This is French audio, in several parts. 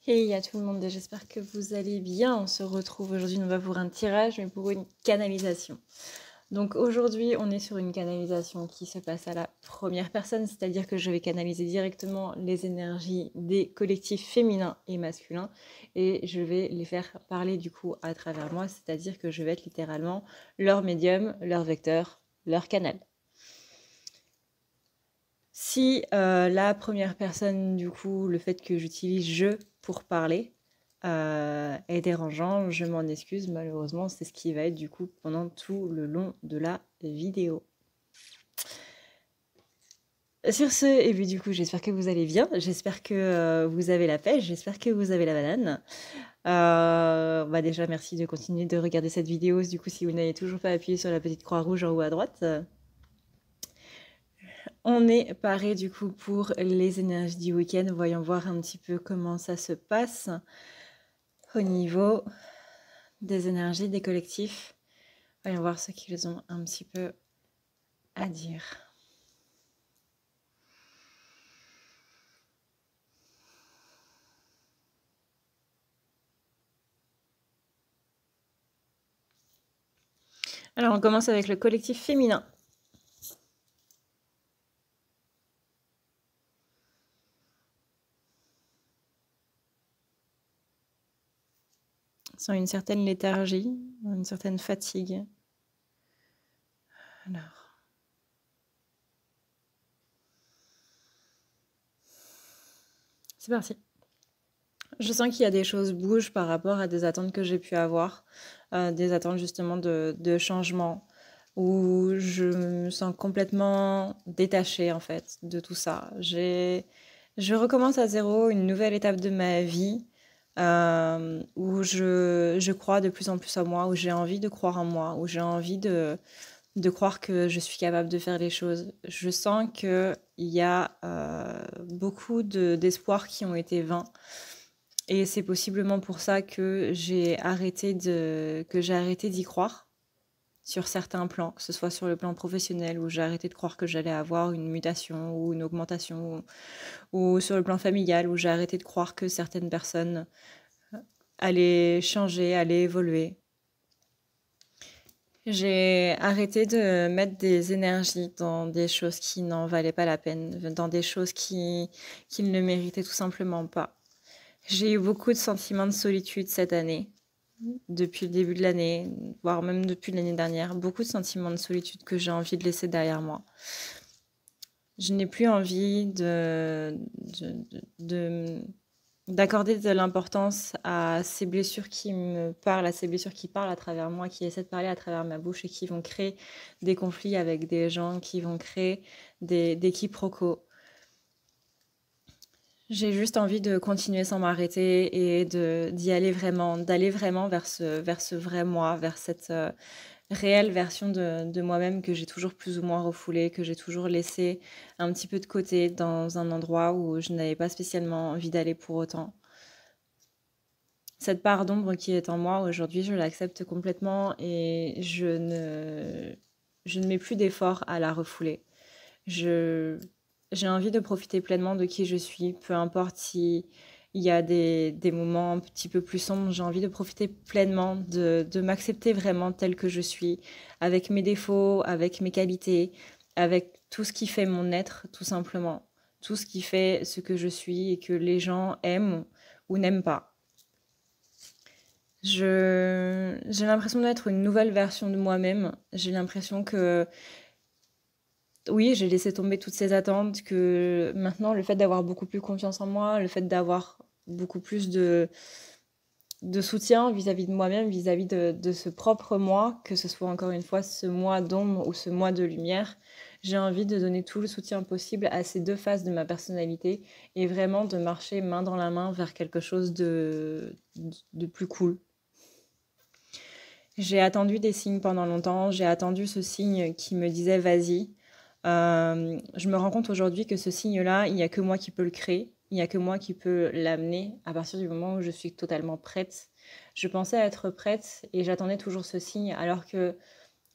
Hey à tout le monde, j'espère que vous allez bien. On se retrouve aujourd'hui, non pas pour un tirage, mais pour une canalisation. Donc aujourd'hui, on est sur une canalisation qui se passe à la première personne, c'est-à-dire que je vais canaliser directement les énergies des collectifs féminins et masculins et je vais les faire parler du coup à travers moi, c'est-à-dire que je vais être littéralement leur médium, leur vecteur, leur canal. Si la première personne, du coup, le fait que j'utilise je pour parler est dérangeant, je m'en excuse, malheureusement, c'est ce qui va être du coup pendant tout le long de la vidéo. Sur ce, et puis du coup, j'espère que vous allez bien, j'espère que vous avez la pêche, j'espère que vous avez la banane. Déjà, merci de continuer de regarder cette vidéo, du coup, si vous n'avez toujours pas appuyé sur la petite croix rouge en haut à droite. On est paré du coup pour les énergies du week-end. Voyons voir un petit peu comment ça se passe au niveau des énergies des collectifs. Voyons voir ce qu'ils ont un petit peu à dire. Alors on commence avec le collectif féminin. Sans une certaine léthargie, une certaine fatigue. Alors. C'est parti. Je sens qu'il y a des choses bougent par rapport à des attentes que j'ai pu avoir, des attentes justement de changement, où je me sens complètement détachée en fait de tout ça. Je recommence à zéro une nouvelle étape de ma vie où je crois de plus en plus en moi, où j'ai envie de croire en moi, où j'ai envie de croire que je suis capable de faire les choses. Je sens qu'il y a beaucoup d'espoirs qui ont été vains. Et c'est possiblement pour ça que j'ai arrêté d'y croire sur certains plans, que ce soit sur le plan professionnel où j'ai arrêté de croire que j'allais avoir une mutation ou une augmentation, ou sur le plan familial où j'ai arrêté de croire que certaines personnes allaient changer, allaient évoluer. J'ai arrêté de mettre des énergies dans des choses qui n'en valaient pas la peine, dans des choses qui ne méritaient tout simplement pas. J'ai eu beaucoup de sentiments de solitude cette année, depuis le début de l'année, voire même depuis l'année dernière. Beaucoup de sentiments de solitude que j'ai envie de laisser derrière moi. Je n'ai plus envie d'accorder de l'importance à ces blessures qui me parlent, à ces blessures qui parlent à travers moi, qui essaient de parler à travers ma bouche et qui vont créer des conflits avec des gens, qui vont créer des quiproquos. J'ai juste envie de continuer sans m'arrêter et d'y aller vraiment, d'aller vraiment vers ce vrai moi, vers cette réelle version de moi-même que j'ai toujours plus ou moins refoulée, que j'ai toujours laissé un petit peu de côté dans un endroit où je n'avais pas spécialement envie d'aller pour autant. Cette part d'ombre qui est en moi aujourd'hui, je l'accepte complètement et je ne mets plus d'effort à la refouler. J'ai envie de profiter pleinement de qui je suis, peu importe si il y a des moments un petit peu plus sombres, j'ai envie de profiter pleinement, de m'accepter vraiment telle que je suis, avec mes défauts, avec mes qualités, avec tout ce qui fait mon être, tout simplement. Tout ce qui fait ce que je suis et que les gens aiment ou n'aiment pas. J'ai l'impression d'être une nouvelle version de moi-même. J'ai l'impression que oui, j'ai laissé tomber toutes ces attentes, que maintenant, le fait d'avoir beaucoup plus confiance en moi, le fait d'avoir beaucoup plus de soutien vis-à-vis de moi-même, vis-à-vis de ce propre moi, que ce soit encore une fois ce moi d'ombre ou ce moi de lumière, j'ai envie de donner tout le soutien possible à ces deux faces de ma personnalité et vraiment de marcher main dans la main vers quelque chose de plus cool. J'ai attendu des signes pendant longtemps, j'ai attendu ce signe qui me disait vas-y. Je me rends compte aujourd'hui que ce signe-là, il n'y a que moi qui peux le créer, il n'y a que moi qui peux l'amener à partir du moment où je suis totalement prête. Je pensais être prête et j'attendais toujours ce signe, alors que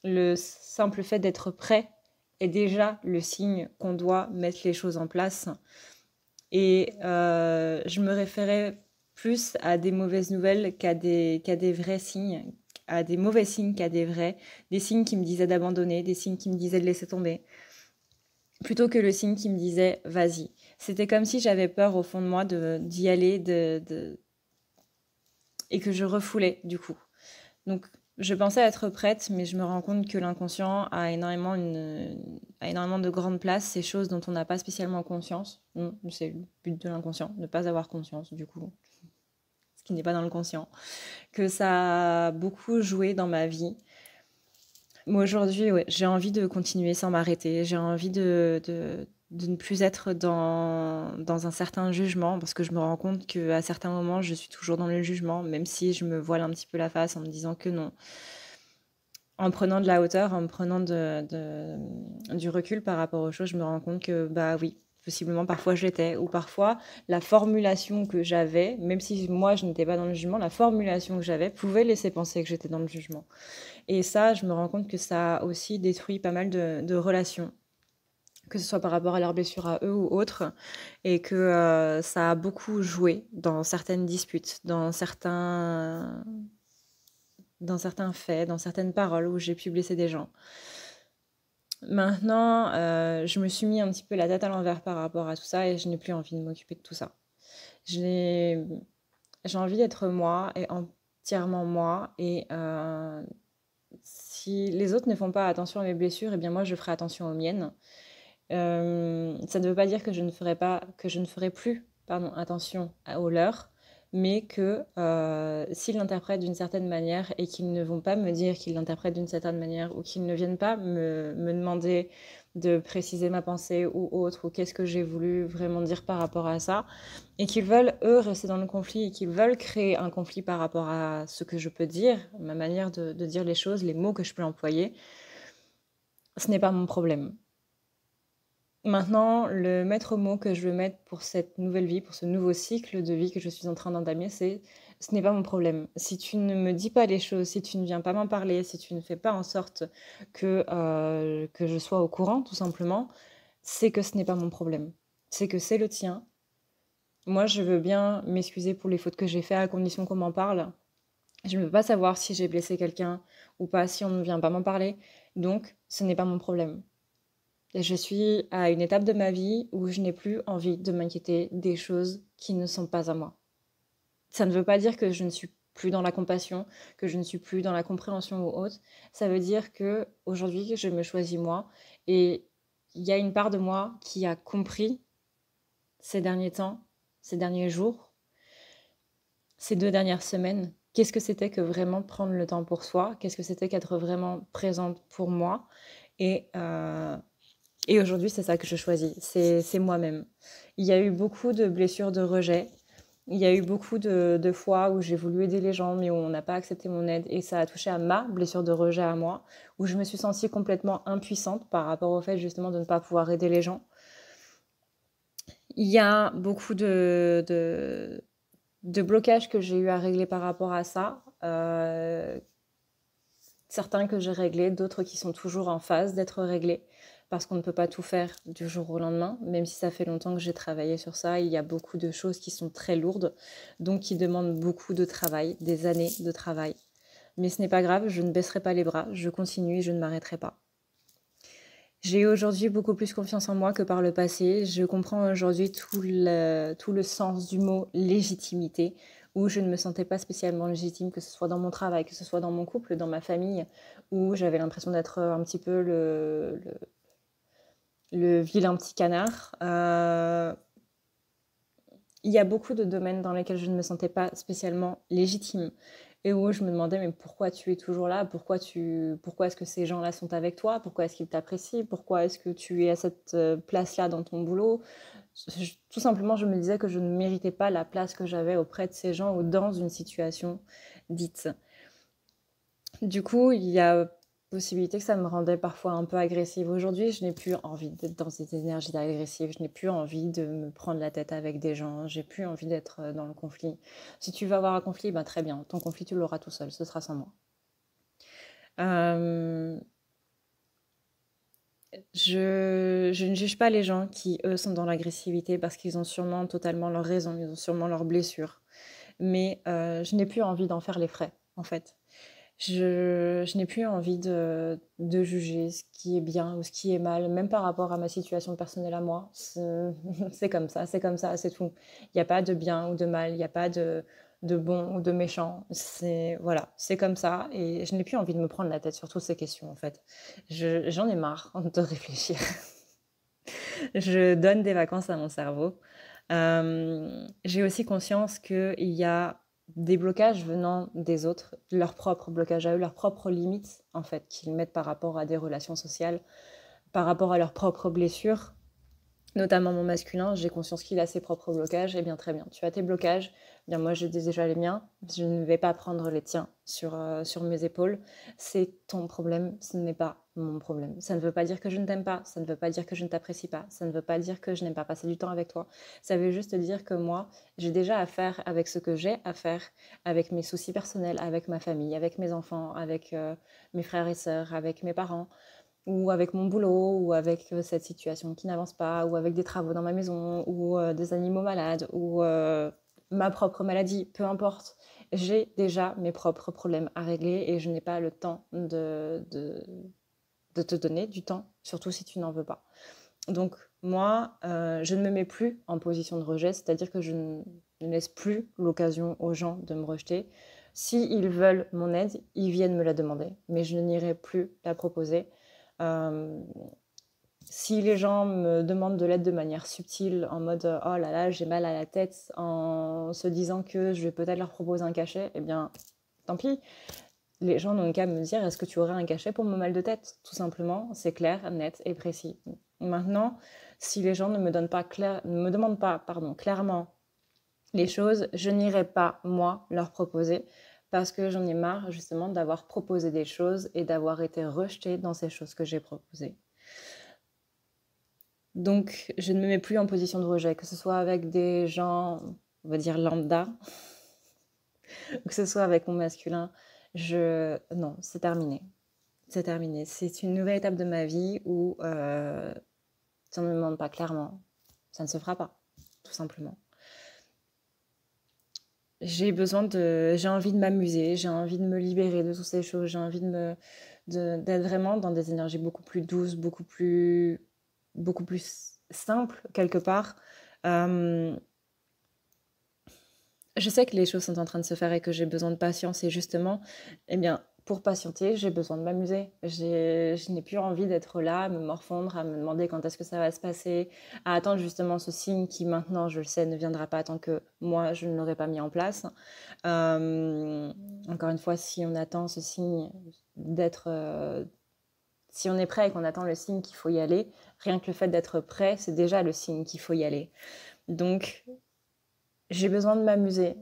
le simple fait d'être prêt est déjà le signe qu'on doit mettre les choses en place. Et je me référais plus à des mauvaises nouvelles qu'à des vrais signes, à des mauvais signes qu'à des vrais, des signes qui me disaient d'abandonner, des signes qui me disaient de laisser tomber, plutôt que le signe qui me disait vas-y. C'était comme si j'avais peur au fond de moi d'y aller et que je refoulais du coup. Donc je pensais être prête, mais je me rends compte que l'inconscient a énormément de grande place, ces choses dont on n'a pas spécialement conscience. C'est le but de l'inconscient, ne pas avoir conscience du coup, ce qui n'est pas dans le conscient. Que ça a beaucoup joué dans ma vie. Moi aujourd'hui, ouais, j'ai envie de continuer sans m'arrêter. J'ai envie de ne plus être dans un certain jugement, parce que je me rends compte qu'à certains moments, je suis toujours dans le jugement, même si je me voile un petit peu la face en me disant que non. En prenant de la hauteur, en me prenant du recul par rapport aux choses, je me rends compte que, bah oui, possiblement parfois je l'étais, ou parfois la formulation que j'avais, même si moi je n'étais pas dans le jugement, la formulation que j'avais pouvait laisser penser que j'étais dans le jugement. Et ça, je me rends compte que ça a aussi détruit pas mal de relations, que ce soit par rapport à leurs blessures à eux ou autres, et que ça a beaucoup joué dans certaines disputes, dans certains faits, dans certaines paroles où j'ai pu blesser des gens. Maintenant, je me suis mis un petit peu la tête à l'envers par rapport à tout ça et je n'ai plus envie de m'occuper de tout ça. J'ai envie d'être moi et entièrement moi et si les autres ne font pas attention à mes blessures, eh bien moi je ferai attention aux miennes. Ça ne veut pas dire que je ne ferai plus, pardon, attention aux leurs, mais que s'ils l'interprètent d'une certaine manière et qu'ils ne vont pas me dire qu'ils l'interprètent d'une certaine manière ou qu'ils ne viennent pas me demander de préciser ma pensée ou autre, ou qu'est-ce que j'ai voulu vraiment dire par rapport à ça, et qu'ils veulent, eux, rester dans le conflit et qu'ils veulent créer un conflit par rapport à ce que je peux dire, ma manière de dire les choses, les mots que je peux employer, ce n'est pas mon problème. Maintenant, le maître mot que je veux mettre pour cette nouvelle vie, pour ce nouveau cycle de vie que je suis en train d'entamer, c'est ce n'est pas mon problème. Si tu ne me dis pas les choses, si tu ne viens pas m'en parler, si tu ne fais pas en sorte que je sois au courant, tout simplement, c'est que ce n'est pas mon problème. C'est que c'est le tien. Moi, je veux bien m'excuser pour les fautes que j'ai faites à condition qu'on m'en parle. Je ne veux pas savoir si j'ai blessé quelqu'un ou pas, si on ne vient pas m'en parler. Donc, ce n'est pas mon problème. Je suis à une étape de ma vie où je n'ai plus envie de m'inquiéter des choses qui ne sont pas à moi. Ça ne veut pas dire que je ne suis plus dans la compassion, que je ne suis plus dans la compréhension ou autre. Ça veut dire que aujourd'hui, je me choisis moi et il y a une part de moi qui a compris ces derniers temps, ces derniers jours, ces 2 dernières semaines, qu'est-ce que c'était que vraiment prendre le temps pour soi, qu'est-ce que c'était qu'être vraiment présente pour moi et aujourd'hui, c'est ça que je choisis, c'est moi-même. Il y a eu beaucoup de blessures de rejet, il y a eu beaucoup de fois où j'ai voulu aider les gens, mais où on n'a pas accepté mon aide, et ça a touché à ma blessure de rejet à moi, où je me suis sentie complètement impuissante par rapport au fait justement de ne pas pouvoir aider les gens. Il y a beaucoup de blocages que j'ai eu à régler par rapport à ça. Certains que j'ai réglés, d'autres qui sont toujours en phase d'être réglés, parce qu'on ne peut pas tout faire du jour au lendemain, même si ça fait longtemps que j'ai travaillé sur ça. Il y a beaucoup de choses qui sont très lourdes, donc qui demandent beaucoup de travail, des années de travail. Mais ce n'est pas grave, je ne baisserai pas les bras, je continue et je ne m'arrêterai pas. J'ai aujourd'hui beaucoup plus confiance en moi que par le passé. Je comprends aujourd'hui tout le sens du mot légitimité, où je ne me sentais pas spécialement légitime, que ce soit dans mon travail, que ce soit dans mon couple, dans ma famille, où j'avais l'impression d'être un petit peu le vilain petit canard. Il y a beaucoup de domaines dans lesquels je ne me sentais pas spécialement légitime et où je me demandais mais pourquoi tu es toujours là, pourquoi est-ce que ces gens-là sont avec toi, pourquoi est-ce qu'ils t'apprécient, pourquoi est-ce que tu es à cette place-là dans ton boulot. Tout simplement, je me disais que je ne méritais pas la place que j'avais auprès de ces gens ou dans une situation dite. Du coup, il y a possibilité que ça me rendait parfois un peu agressive. Aujourd'hui, je n'ai plus envie d'être dans cette énergie agressive, je n'ai plus envie de me prendre la tête avec des gens, j'ai plus envie d'être dans le conflit. Si tu veux avoir un conflit, ben très bien, ton conflit tu l'auras tout seul, ce sera sans moi. Je ne juge pas les gens qui, eux, sont dans l'agressivité parce qu'ils ont sûrement totalement leur raison, ils ont sûrement leurs blessures. mais je n'ai plus envie d'en faire les frais, en fait. Je n'ai plus envie de juger ce qui est bien ou ce qui est mal, même par rapport à ma situation personnelle à moi. C'est comme ça, c'est tout. Il n'y a pas de bien ou de mal, il n'y a pas de bon ou de méchant. Voilà, c'est comme ça et je n'ai plus envie de me prendre la tête sur toutes ces questions, en fait. J'en ai marre de réfléchir. Je donne des vacances à mon cerveau. J'ai aussi conscience qu'il y a des blocages venant des autres, leurs propres blocages à eux, leurs propres limites, en fait, qu'ils mettent par rapport à des relations sociales, par rapport à leurs propres blessures. Notamment mon masculin, j'ai conscience qu'il a ses propres blocages, et bien très bien, tu as tes blocages, bien moi j'ai déjà les miens, je ne vais pas prendre les tiens sur mes épaules, c'est ton problème, ce n'est pas mon problème. Ça ne veut pas dire que je ne t'aime pas, ça ne veut pas dire que je ne t'apprécie pas, ça ne veut pas dire que je n'aime pas passer du temps avec toi, ça veut juste dire que moi, j'ai déjà à faire avec ce que j'ai à faire, avec mes soucis personnels, avec ma famille, avec mes enfants, avec mes frères et sœurs, avec mes parents, ou avec mon boulot, ou avec cette situation qui n'avance pas, ou avec des travaux dans ma maison, ou des animaux malades, ou ma propre maladie, peu importe. J'ai déjà mes propres problèmes à régler et je n'ai pas le temps de te donner du temps, surtout si tu n'en veux pas. Donc moi, je ne me mets plus en position de rejet, c'est-à-dire que je ne laisse plus l'occasion aux gens de me rejeter. S'ils veulent mon aide, ils viennent me la demander, mais je n'irai plus la proposer. Si les gens me demandent de l'aide de manière subtile, en mode oh là là, j'ai mal à la tête, en se disant que je vais peut-être leur proposer un cachet, eh bien, tant pis. Les gens n'ont qu'à me dire est-ce que tu aurais un cachet pour mon mal de tête? Tout simplement, c'est clair, net et précis. Maintenant, si les gens ne me demandent pas clairement les choses, je n'irai pas, moi, leur proposer parce que j'en ai marre justement d'avoir proposé des choses et d'avoir été rejetée dans ces choses que j'ai proposées. Donc, je ne me mets plus en position de rejet, que ce soit avec des gens, on va dire lambda, ou que ce soit avec mon masculin. Non, c'est terminé. C'est terminé. C'est une nouvelle étape de ma vie où ça ne me demande pas clairement. Ça ne se fera pas, tout simplement. J'ai envie de m'amuser, j'ai envie de me libérer de toutes ces choses, j'ai envie d'être vraiment dans des énergies beaucoup plus douces, beaucoup plus simples quelque part. Je sais que les choses sont en train de se faire et que j'ai besoin de patience et justement, eh bien, pour patienter, j'ai besoin de m'amuser. Je n'ai plus envie d'être là, à me morfondre, à me demander quand est-ce que ça va se passer, à attendre justement ce signe qui maintenant, je le sais, ne viendra pas tant que moi, je ne l'aurai pas mis en place. Encore une fois, si on attend ce signe si on est prêt et qu'on attend le signe qu'il faut y aller, rien que le fait d'être prêt, c'est déjà le signe qu'il faut y aller. Donc, j'ai besoin de m'amuser.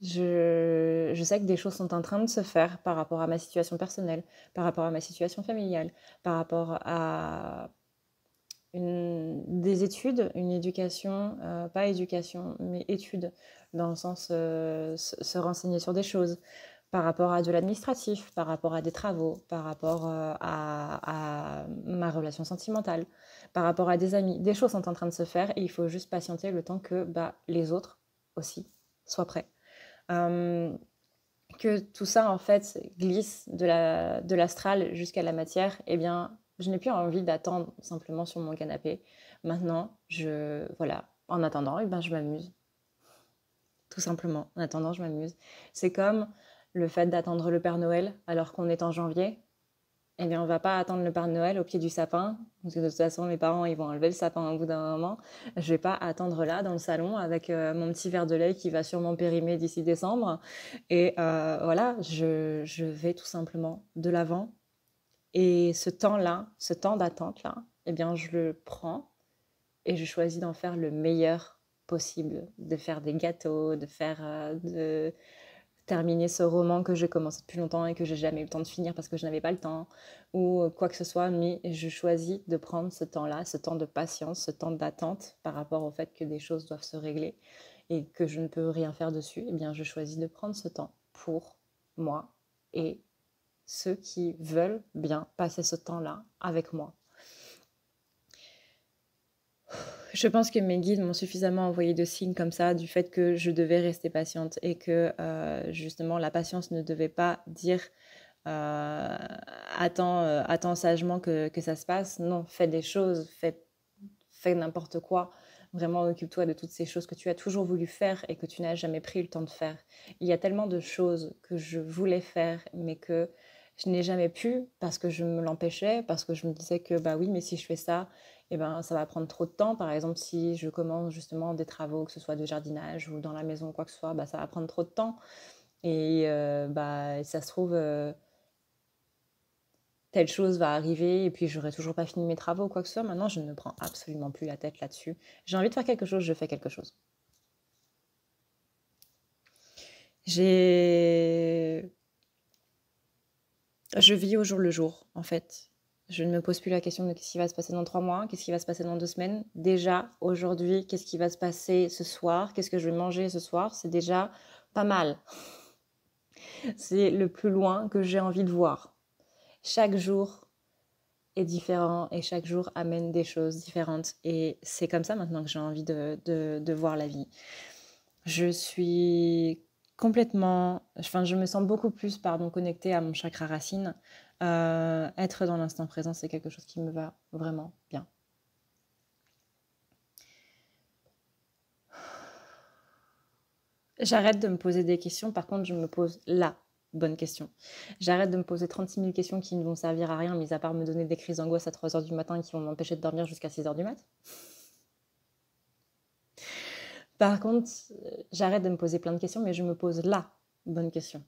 Je sais que des choses sont en train de se faire par rapport à ma situation personnelle, par rapport à ma situation familiale, par rapport à des études, une éducation, pas éducation, mais études, dans le sens se renseigner sur des choses, par rapport à de l'administratif, par rapport à des travaux, par rapport à ma relation sentimentale, par rapport à des amis. Des choses sont en train de se faire et il faut juste patienter le temps que les autres aussi soient prêts. Que tout ça en fait glisse de l'astral jusqu'à la matière, eh bien je n'ai plus envie d'attendre simplement sur mon canapé. Maintenant, voilà, en attendant, eh ben, je m'amuse. Tout simplement, en attendant, je m'amuse. C'est comme le fait d'attendre le Père Noël alors qu'on est en janvier. Eh bien, on va pas attendre le Père Noël au pied du sapin, parce que de toute façon, mes parents, ils vont enlever le sapin au bout d'un moment. Je vais pas attendre là, dans le salon, avec mon petit verre de lait qui va sûrement périmer d'ici décembre. Et voilà, je vais tout simplement de l'avant. Et ce temps-là, ce temps d'attente-là, eh bien, je le prends et je choisis d'en faire le meilleur possible, de faire des gâteaux, de terminer ce roman que j'ai commencé depuis longtemps et que j'ai jamais eu le temps de finir parce que je n'avais pas le temps ou quoi que ce soit, mais je choisis de prendre ce temps-là, ce temps de patience, ce temps d'attente par rapport au fait que des choses doivent se régler et que je ne peux rien faire dessus. Eh bien, je choisis de prendre ce temps pour moi et ceux qui veulent bien passer ce temps-là avec moi. Je pense que mes guides m'ont suffisamment envoyé de signes comme ça, du fait que je devais rester patiente et que justement la patience ne devait pas dire attends sagement que ça se passe. Non, fais des choses, fais n'importe quoi. Vraiment, occupe-toi de toutes ces choses que tu as toujours voulu faire et que tu n'as jamais pris le temps de faire. Il y a tellement de choses que je voulais faire, mais que je n'ai jamais pu parce que je me l'empêchais, parce que je me disais que bah oui, mais si je fais ça, eh ben, ça va prendre trop de temps. Par exemple, si je commence justement des travaux, que ce soit de jardinage ou dans la maison ou quoi que ce soit, bah, ça va prendre trop de temps. Et bah, ça se trouve, telle chose va arriver et puis j'aurai toujours pas fini mes travaux ou quoi que ce soit. Maintenant, je ne me prends absolument plus la tête là-dessus. J'ai envie de faire quelque chose, je fais quelque chose. Je vis au jour le jour, en fait. Je ne me pose plus la question de qu'est-ce qui va se passer dans 3 mois, qu'est-ce qui va se passer dans 2 semaines. Déjà, aujourd'hui, qu'est-ce qui va se passer ce soir, qu'est-ce que je vais manger ce soir, c'est déjà pas mal. C'est le plus loin que j'ai envie de voir. Chaque jour est différent et chaque jour amène des choses différentes. Et c'est comme ça maintenant que j'ai envie de voir la vie. Je suis je me sens beaucoup plus, connectée à mon chakra racine. Être dans l'instant présent, c'est quelque chose qui me va vraiment bien. J'arrête de me poser des questions, par contre, je me pose la bonne question. J'arrête de me poser 36 000 questions qui ne vont servir à rien, mis à part me donner des crises d'angoisse à 3 heures du matin qui vont m'empêcher de dormir jusqu'à 6 heures du mat'. Par contre, j'arrête de me poser plein de questions, mais je me pose la bonne question.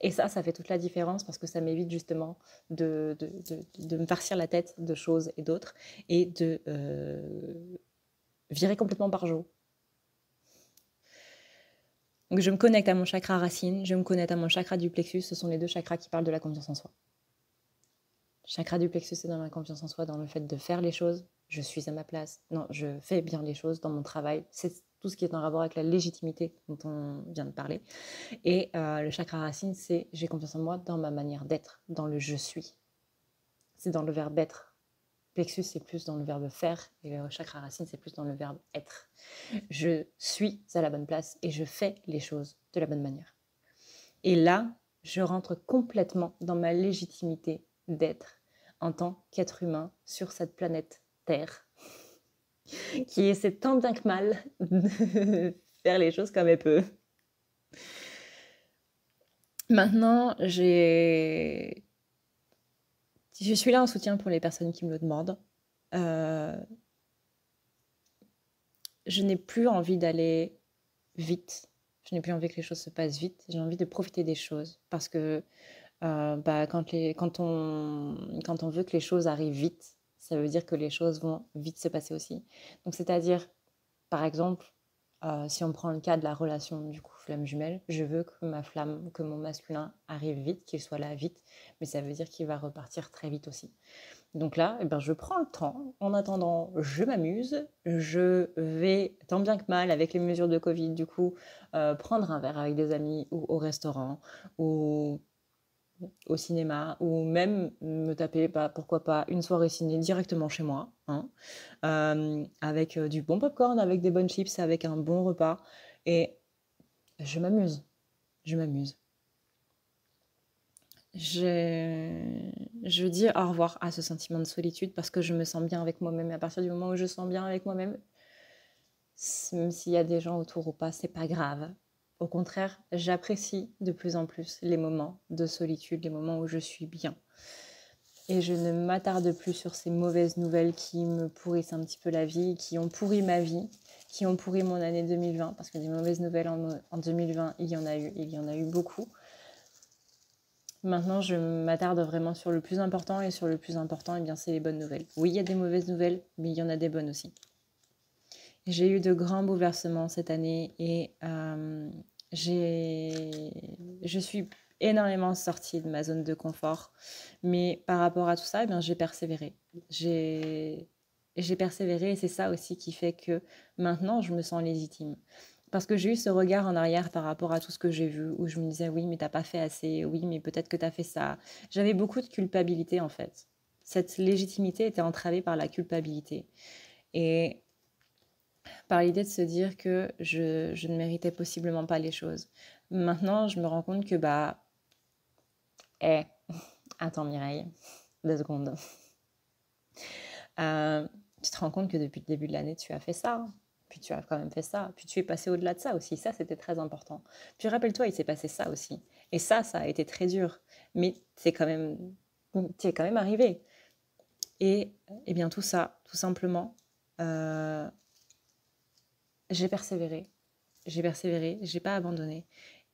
Et ça fait toute la différence parce que ça m'évite justement de me farcir la tête de choses et d'autres et de virer complètement par jour. Donc je me connecte à mon chakra racine, je me connecte à mon chakra du plexus, ce sont les 2 chakras qui parlent de la confiance en soi. Chakra du plexus, c'est dans la confiance en soi, dans le fait de faire les choses, je suis à ma place, non, je fais bien les choses dans mon travail, c'est tout ce qui est en rapport avec la légitimité dont on vient de parler. Et le chakra racine, c'est j'ai confiance en moi dans ma manière d'être, dans le je suis. C'est dans le verbe être. Plexus, c'est plus dans le verbe faire, et le chakra racine, c'est plus dans le verbe être. Je suis à la bonne place et je fais les choses de la bonne manière. Et là, je rentre complètement dans ma légitimité d'être en tant qu'être humain sur cette planète Terre, qui essaie tant bien que mal de faire les choses comme elle peut. Maintenant, je suis là en soutien pour les personnes qui me le demandent. Je n'ai plus envie d'aller vite. Je n'ai plus envie que les choses se passent vite. J'ai envie de profiter des choses parce que quand on veut que les choses arrivent vite, ça veut dire que les choses vont vite se passer aussi. Donc, c'est-à-dire, par exemple, si on prend le cas de la relation du coup flamme jumelle, je veux que mon masculin arrive vite, qu'il soit là vite, mais ça veut dire qu'il va repartir très vite aussi. Donc là, je prends le temps. En attendant, je m'amuse. Je vais, tant bien que mal, avec les mesures de Covid, du coup, prendre un verre avec des amis ou au restaurant ou au cinéma ou même me taper, pourquoi pas, une soirée ciné directement chez moi, hein, avec du bon popcorn, avec des bonnes chips, avec un bon repas. Et je m'amuse. Je m'amuse. Je dis au revoir à ce sentiment de solitude parce que je me sens bien avec moi-même. Et à partir du moment où je sens bien avec moi-même, même s'il y a des gens autour ou pas, c'est pas grave. Au contraire, j'apprécie de plus en plus les moments de solitude, les moments où je suis bien. Et je ne m'attarde plus sur ces mauvaises nouvelles qui me pourrissent un petit peu la vie, qui ont pourri ma vie, qui ont pourri mon année 2020, parce que des mauvaises nouvelles en 2020, il y en a eu beaucoup. Maintenant, je m'attarde vraiment sur le plus important, et sur le plus important, eh bien, c'est les bonnes nouvelles. Oui, il y a des mauvaises nouvelles, mais il y en a des bonnes aussi. J'ai eu de grands bouleversements cette année et je suis énormément sortie de ma zone de confort. Mais par rapport à tout ça, eh bien, j'ai persévéré. J'ai persévéré et c'est ça aussi qui fait que maintenant, je me sens légitime. Parce que j'ai eu ce regard en arrière par rapport à tout ce que j'ai vu, où je me disais, oui, mais t'as pas fait assez, oui, mais peut-être que t'as fait ça. J'avais beaucoup de culpabilité, en fait. Cette légitimité était entravée par la culpabilité. Et par l'idée de se dire que je ne méritais possiblement pas les choses. Maintenant, je me rends compte que attends Mireille, 2 secondes. Tu te rends compte que depuis le début de l'année, tu as fait ça, hein. Puis tu as quand même fait ça, puis tu es passé au-delà de ça aussi, ça c'était très important. Puis rappelle-toi, il s'est passé ça aussi. Et ça a été très dur, mais t'y es quand même arrivé. Et bien tout ça, tout simplement, euh, j'ai persévéré, j'ai pas abandonné.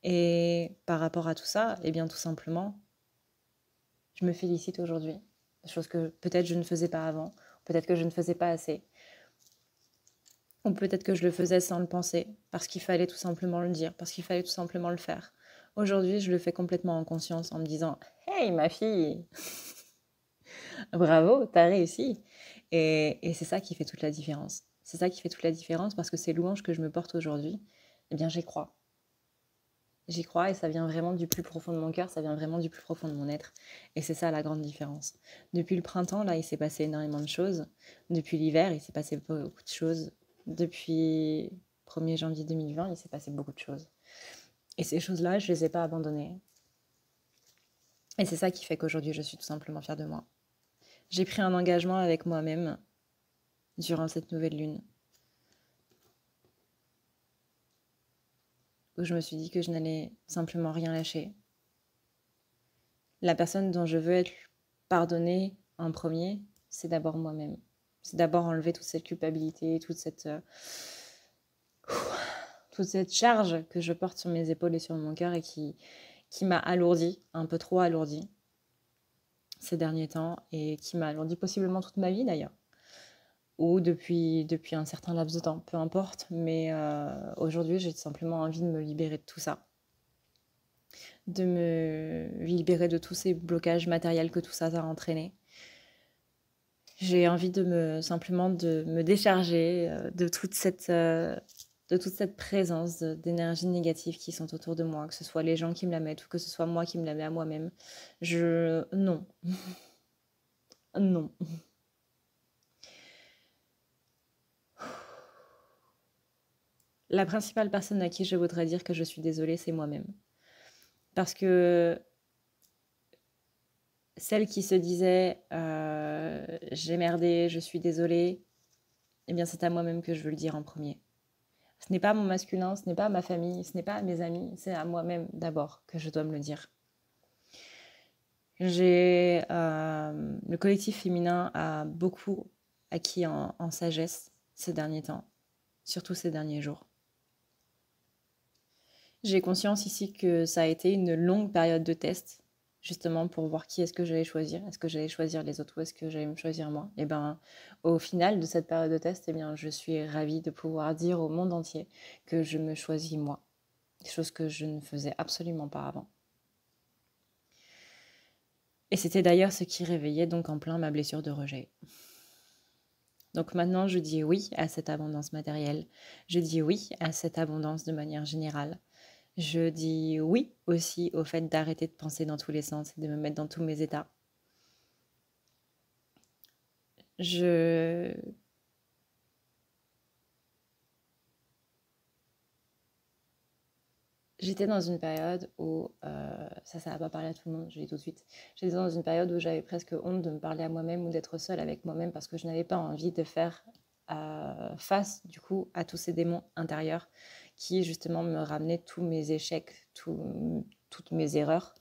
Et par rapport à tout ça, et bien tout simplement, je me félicite aujourd'hui. Chose que peut-être je ne faisais pas avant, peut-être que je ne faisais pas assez, ou peut-être que je le faisais sans le penser, parce qu'il fallait tout simplement le dire, parce qu'il fallait tout simplement le faire. Aujourd'hui, je le fais complètement en conscience, en me disant « Hey, ma fille, bravo, t'as réussi !» Et c'est ça qui fait toute la différence. C'est ça qui fait toute la différence, parce que ces louanges que je me porte aujourd'hui, eh bien, j'y crois. J'y crois et ça vient vraiment du plus profond de mon cœur, ça vient vraiment du plus profond de mon être. Et c'est ça la grande différence. Depuis le printemps, là, il s'est passé énormément de choses. Depuis l'hiver, il s'est passé beaucoup de choses. Depuis 1er janvier 2020, il s'est passé beaucoup de choses. Et ces choses-là, je ne les ai pas abandonnées. Et c'est ça qui fait qu'aujourd'hui, je suis tout simplement fière de moi. J'ai pris un engagement avec moi-même durant cette nouvelle lune, où je me suis dit que je n'allais simplement rien lâcher. La personne dont je veux être pardonnée en premier, c'est d'abord moi-même. C'est d'abord enlever toute cette culpabilité, toute cette charge que je porte sur mes épaules et sur mon cœur et qui m'a alourdi, un peu trop alourdi ces derniers temps et qui m'a alourdi possiblement toute ma vie d'ailleurs. Ou depuis un certain laps de temps, peu importe. Mais aujourd'hui, j'ai simplement envie de me libérer de tout ça. De me libérer de tous ces blocages matériels que tout ça a entraîné. J'ai envie simplement de me décharger de toute cette présence d'énergie négative qui sont autour de moi, que ce soit les gens qui me la mettent ou que ce soit moi qui me la mets à moi-même. Non. Non. La principale personne à qui je voudrais dire que je suis désolée, c'est moi-même. Parce que celle qui se disait j'ai merdé, je suis désolée, eh bien c'est à moi-même que je veux le dire en premier. Ce n'est pas mon masculin, ce n'est pas ma famille, ce n'est pas mes amis, c'est à moi-même d'abord que je dois me le dire. Le collectif féminin a beaucoup acquis en sagesse ces derniers temps, surtout ces derniers jours. J'ai conscience ici que ça a été une longue période de test, justement pour voir qui est-ce que j'allais choisir. Est-ce que j'allais choisir les autres ou est-ce que j'allais me choisir moi? Et bien, au final de cette période de test, eh bien, je suis ravie de pouvoir dire au monde entier que je me choisis moi. Chose que je ne faisais absolument pas avant. Et c'était d'ailleurs ce qui réveillait donc en plein ma blessure de rejet. Donc maintenant, je dis oui à cette abondance matérielle. Je dis oui à cette abondance de manière générale. Je dis oui aussi au fait d'arrêter de penser dans tous les sens et de me mettre dans tous mes états. J'étais dans une période où, ça va pas parler à tout le monde, je le dis tout de suite. J'étais dans une période où j'avais presque honte de me parler à moi-même ou d'être seule avec moi-même parce que je n'avais pas envie de faire face du coup à tous ces démons intérieurs qui justement me ramenaient tous mes échecs, toutes mes erreurs.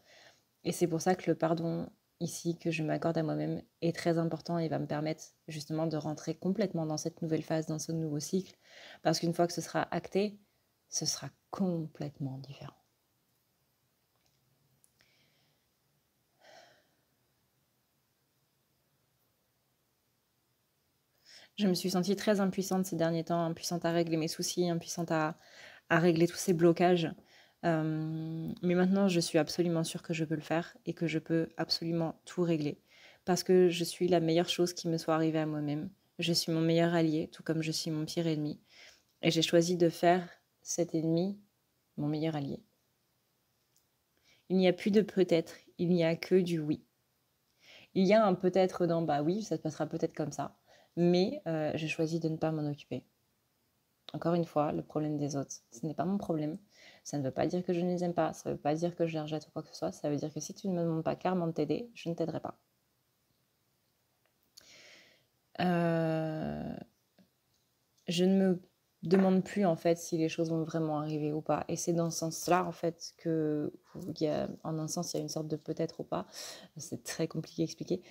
Et c'est pour ça que le pardon ici que je m'accorde à moi-même est très important et va me permettre justement de rentrer complètement dans cette nouvelle phase, dans ce nouveau cycle. Parce qu'une fois que ce sera acté, ce sera complètement différent. Je me suis sentie très impuissante ces derniers temps, impuissante à régler mes soucis, impuissante à régler tous ces blocages. Mais maintenant, je suis absolument sûre que je peux le faire et que je peux absolument tout régler. Parce que je suis la meilleure chose qui me soit arrivée à moi-même. Je suis mon meilleur allié, tout comme je suis mon pire ennemi. Et j'ai choisi de faire cet ennemi mon meilleur allié. Il n'y a plus de peut-être, il n'y a que du oui. Il y a un peut-être dans bah oui, ça se passera peut-être comme ça. mais j'ai choisi de ne pas m'en occuper. Encore une fois, le problème des autres, ce n'est pas mon problème. Ça ne veut pas dire que je ne les aime pas, ça ne veut pas dire que je les rejette ou quoi que ce soit, ça veut dire que si tu ne me demandes pas clairement de t'aider, je ne t'aiderai pas. Je ne me demande plus en fait si les choses vont vraiment arriver ou pas. Et c'est dans ce sens-là en fait que, en un sens, il y a une sorte de peut-être ou pas. C'est très compliqué à expliquer.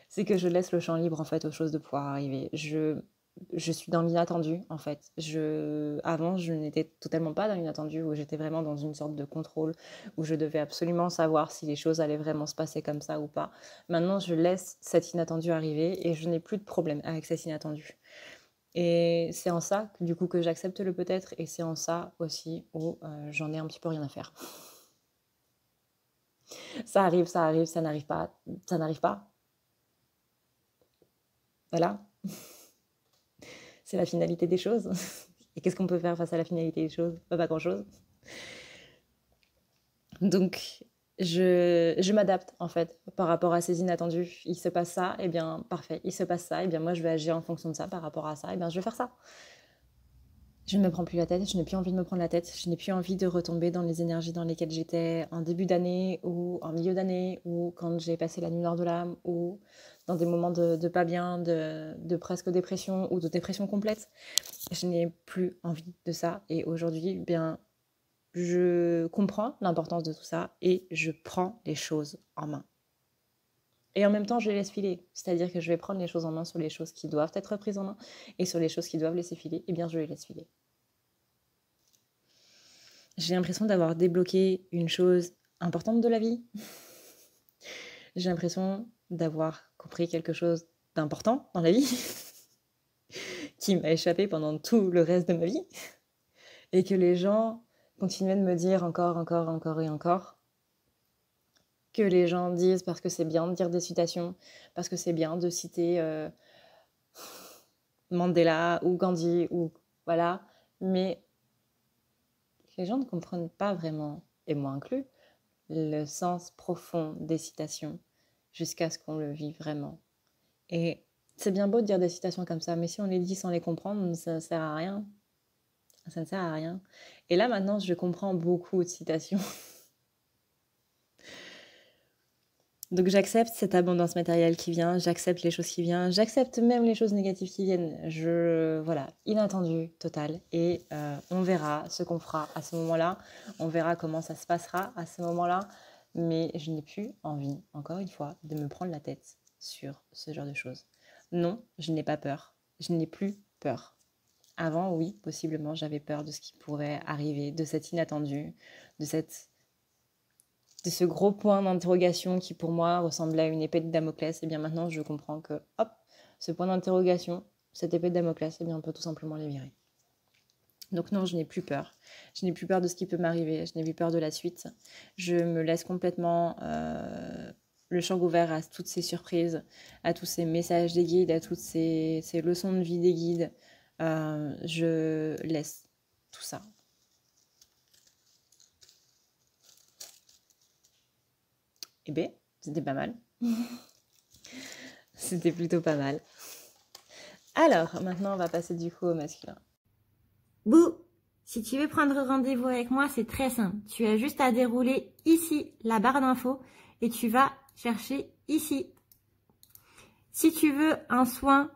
C'est que je laisse le champ libre en fait aux choses de pouvoir arriver. Je suis dans l'inattendu en fait. Avant, je n'étais totalement pas dans l'inattendu, où j'étais vraiment dans une sorte de contrôle, où je devais absolument savoir si les choses allaient vraiment se passer comme ça ou pas. Maintenant, je laisse cet inattendu arriver et je n'ai plus de problème avec cet inattendu. Et c'est en ça du coup que j'accepte le peut-être, et c'est en ça aussi où j'en ai un petit peu rien à faire. Ça arrive, ça n'arrive pas, ça n'arrive pas. Voilà. C'est la finalité des choses. Et qu'est-ce qu'on peut faire face à la finalité des choses? Pas grand-chose. Donc, je m'adapte en fait par rapport à ces inattendus. Il se passe ça, et bien parfait. Il se passe ça, et bien moi je vais agir en fonction de ça par rapport à ça, et bien je vais faire ça. Je ne me prends plus la tête, je n'ai plus envie de me prendre la tête, je n'ai plus envie de retomber dans les énergies dans lesquelles j'étais en début d'année ou en milieu d'année, ou quand j'ai passé la nuit noire de l'âme, ou dans des moments de pas bien, de presque dépression ou de dépression complète. Je n'ai plus envie de ça, et aujourd'hui, bien, je comprends l'importance de tout ça et je prends les choses en main. Et en même temps, je les laisse filer. C'est-à-dire que je vais prendre les choses en main sur les choses qui doivent être prises en main, et sur les choses qui doivent laisser filer, eh bien je les laisse filer. J'ai l'impression d'avoir débloqué une chose importante de la vie. J'ai l'impression d'avoir compris quelque chose d'important dans la vie qui m'a échappé pendant tout le reste de ma vie, et que les gens continuaient de me dire encore et encore, que les gens disent parce que c'est bien de dire des citations, parce que c'est bien de citer Mandela ou Gandhi, ou voilà, mais les gens ne comprennent pas vraiment, et moi inclus, le sens profond des citations jusqu'à ce qu'on le vive vraiment. Et c'est bien beau de dire des citations comme ça, mais si on les dit sans les comprendre, ça ne sert à rien. Ça ne sert à rien. Et là maintenant, je comprends beaucoup de citations. Donc j'accepte cette abondance matérielle qui vient, j'accepte les choses qui viennent, j'accepte même les choses négatives qui viennent. Voilà, inattendu total. Et on verra ce qu'on fera à ce moment-là, on verra comment ça se passera à ce moment-là. Mais je n'ai plus envie, encore une fois, de me prendre la tête sur ce genre de choses. Non, je n'ai pas peur, je n'ai plus peur. Avant, oui, possiblement, j'avais peur de ce qui pourrait arriver, de cet inattendu, de ce gros point d'interrogation qui pour moi ressemblait à une épée de Damoclès. Et bien maintenant je comprends que hop, ce point d'interrogation, cette épée de Damoclès, et bien on peut tout simplement les virer. Donc non, je n'ai plus peur. Je n'ai plus peur de ce qui peut m'arriver, je n'ai plus peur de la suite. Je me laisse complètement le champ ouvert à toutes ces surprises, à tous ces messages des guides, à toutes ces leçons de vie des guides. Je laisse tout ça. Eh bien, c'était pas mal. C'était plutôt pas mal. Alors, maintenant, on va passer du coup au masculin. Bouh! Si tu veux prendre rendez-vous avec moi, c'est très simple. Tu as juste à dérouler ici la barre d'infos et tu vas chercher ici. Si tu veux un soin,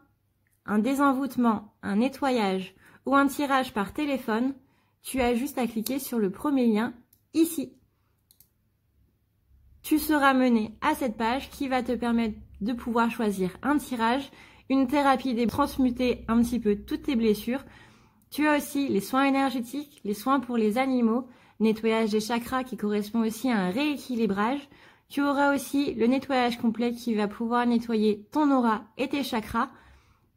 un désenvoûtement, un nettoyage ou un tirage par téléphone, tu as juste à cliquer sur le premier lien ici. Tu seras mené à cette page qui va te permettre de pouvoir choisir un tirage, une thérapie, transmuter un petit peu toutes tes blessures. Tu as aussi les soins énergétiques, les soins pour les animaux, nettoyage des chakras qui correspond aussi à un rééquilibrage. Tu auras aussi le nettoyage complet qui va pouvoir nettoyer ton aura et tes chakras.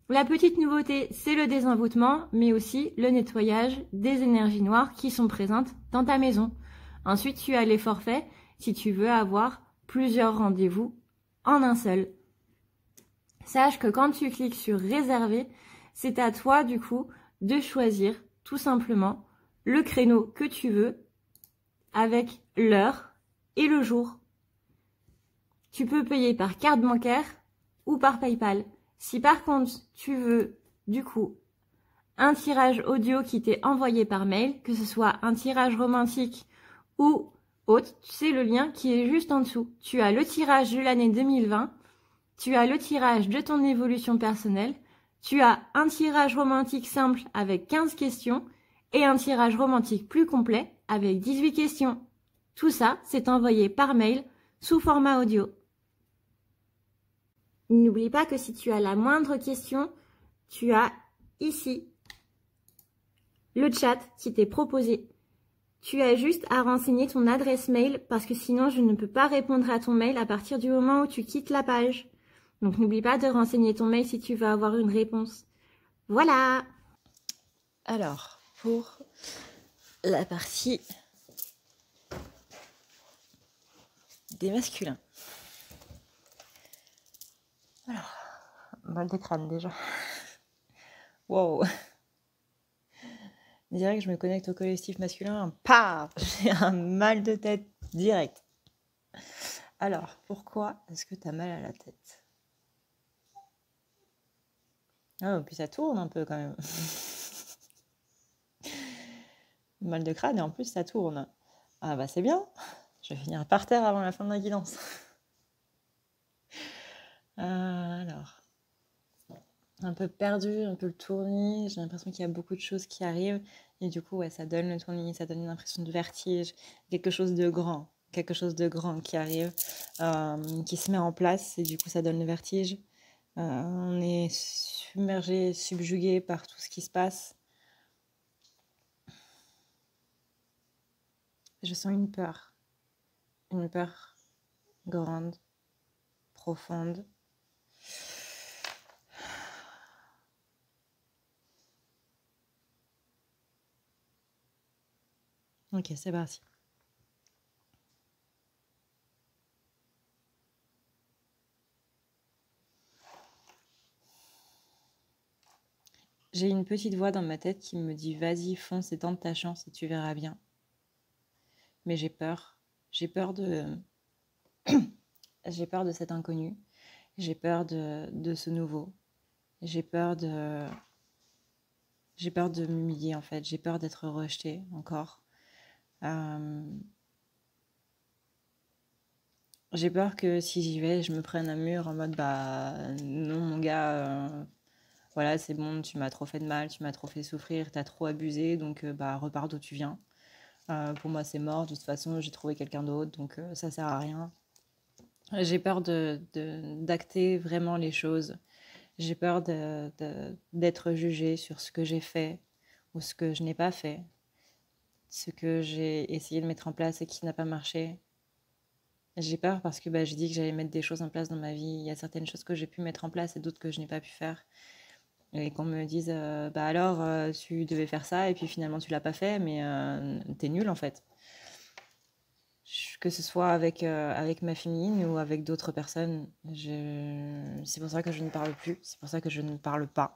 La petite nouveauté, c'est le désenvoûtement, mais aussi le nettoyage des énergies noires qui sont présentes dans ta maison. Ensuite, tu as les forfaits si tu veux avoir plusieurs rendez-vous en un seul. Sache que quand tu cliques sur réserver, c'est à toi du coup de choisir tout simplement le créneau que tu veux avec l'heure et le jour. Tu peux payer par carte bancaire ou par PayPal. Si par contre, tu veux, du coup, un tirage audio qui t'est envoyé par mail, que ce soit un tirage romantique ou autre, c'est le lien qui est juste en dessous. Tu as le tirage de l'année 2020, tu as le tirage de ton évolution personnelle, tu as un tirage romantique simple avec 15 questions et un tirage romantique plus complet avec 18 questions. Tout ça, c'est envoyé par mail sous format audio. N'oublie pas que si tu as la moindre question, tu as ici le chat qui t'est proposé. Tu as juste à renseigner ton adresse mail parce que sinon je ne peux pas répondre à ton mail à partir du moment où tu quittes la page. Donc n'oublie pas de renseigner ton mail si tu veux avoir une réponse. Voilà! Alors, pour la partie des masculins. Alors, mal de crâne déjà. Wow! Je dirais que je me connecte au collectif masculin, paf, j'ai un mal de tête direct. Alors, pourquoi est-ce que tu as mal à la tête? Ah, puis ça tourne un peu quand même. Mal de crâne et en plus ça tourne. Ah bah c'est bien, je vais finir par terre avant la fin de la guidance. Alors, un peu perdu, un peu le tournis, j'ai l'impression qu'il y a beaucoup de choses qui arrivent et du coup ouais, ça donne le tournis, ça donne une impression de vertige, quelque chose de grand qui arrive, qui se met en place et du coup ça donne le vertige. On est submergé, subjugué par tout ce qui se passe. Je sens une peur grande, profonde. Ok, c'est parti. J'ai une petite voix dans ma tête qui me dit vas-y, fonce et tente ta chance et tu verras bien. Mais j'ai peur. J'ai peur de cet inconnu. J'ai peur de ce nouveau. J'ai peur de m'humilier en fait. J'ai peur d'être rejetée encore. J'ai peur que si j'y vais, je me prenne un mur en mode bah non mon gars, voilà c'est bon, tu m'as trop fait de mal, tu m'as trop fait souffrir, t'as trop abusé, donc bah repars d'où tu viens. Pour moi c'est mort, de toute façon j'ai trouvé quelqu'un d'autre, donc ça sert à rien. J'ai peur d'acter vraiment les choses. J'ai peur d'être jugée sur ce que j'ai fait ou ce que je n'ai pas fait, ce que j'ai essayé de mettre en place et qui n'a pas marché. J'ai peur parce que bah, j'ai dit que j'allais mettre des choses en place dans ma vie. Il y a certaines choses que j'ai pu mettre en place et d'autres que je n'ai pas pu faire. Et qu'on me dise, bah alors, tu devais faire ça et puis finalement tu l'as pas fait, mais t'es nul en fait. Que ce soit avec ma féminine ou avec d'autres personnes, c'est pour ça que je ne parle plus, c'est pour ça que je ne parle pas.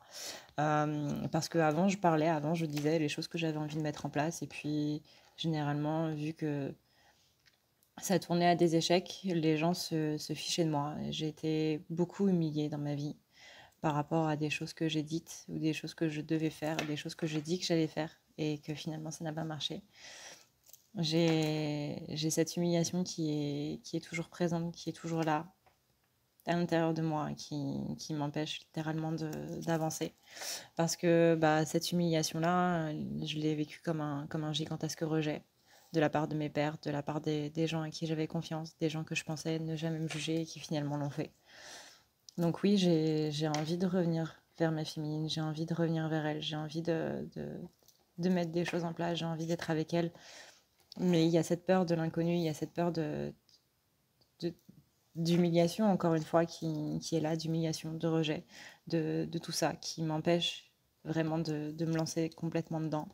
Parce qu'avant je parlais, avant je disais les choses que j'avais envie de mettre en place et puis généralement, vu que ça tournait à des échecs, les gens se fichaient de moi. J'ai été beaucoup humiliée dans ma vie par rapport à des choses que j'ai dites ou des choses que je devais faire, des choses que j'ai dit que j'allais faire et que finalement ça n'a pas marché. J'ai cette humiliation qui est toujours présente, qui est toujours là, à l'intérieur de moi, qui m'empêche littéralement d'avancer. Parce que bah, cette humiliation-là, je l'ai vécue comme un gigantesque rejet de la part de mes pères, de la part des gens à qui j'avais confiance, des gens que je pensais ne jamais me juger et qui finalement l'ont fait. Donc oui, j'ai envie de revenir vers ma féminine, j'ai envie de revenir vers elle, j'ai envie de mettre des choses en place, j'ai envie d'être avec elle. Mais il y a cette peur de l'inconnu, il y a cette peur d'humiliation, encore une fois, qui est là, d'humiliation, de rejet, de tout ça, qui m'empêche vraiment de me lancer complètement dedans.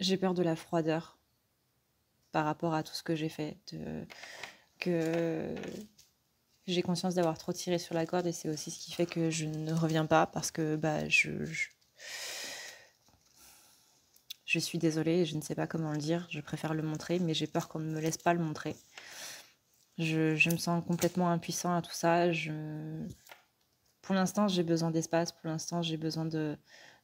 J'ai peur de la froideur par rapport à tout ce que j'ai fait, que j'ai conscience d'avoir trop tiré sur la corde et c'est aussi ce qui fait que je ne reviens pas parce que bah, je suis désolée, je ne sais pas comment le dire, je préfère le montrer, mais j'ai peur qu'on ne me laisse pas le montrer. Je me sens complètement impuissant à tout ça. Pour l'instant, j'ai besoin d'espace. Pour l'instant, j'ai besoin de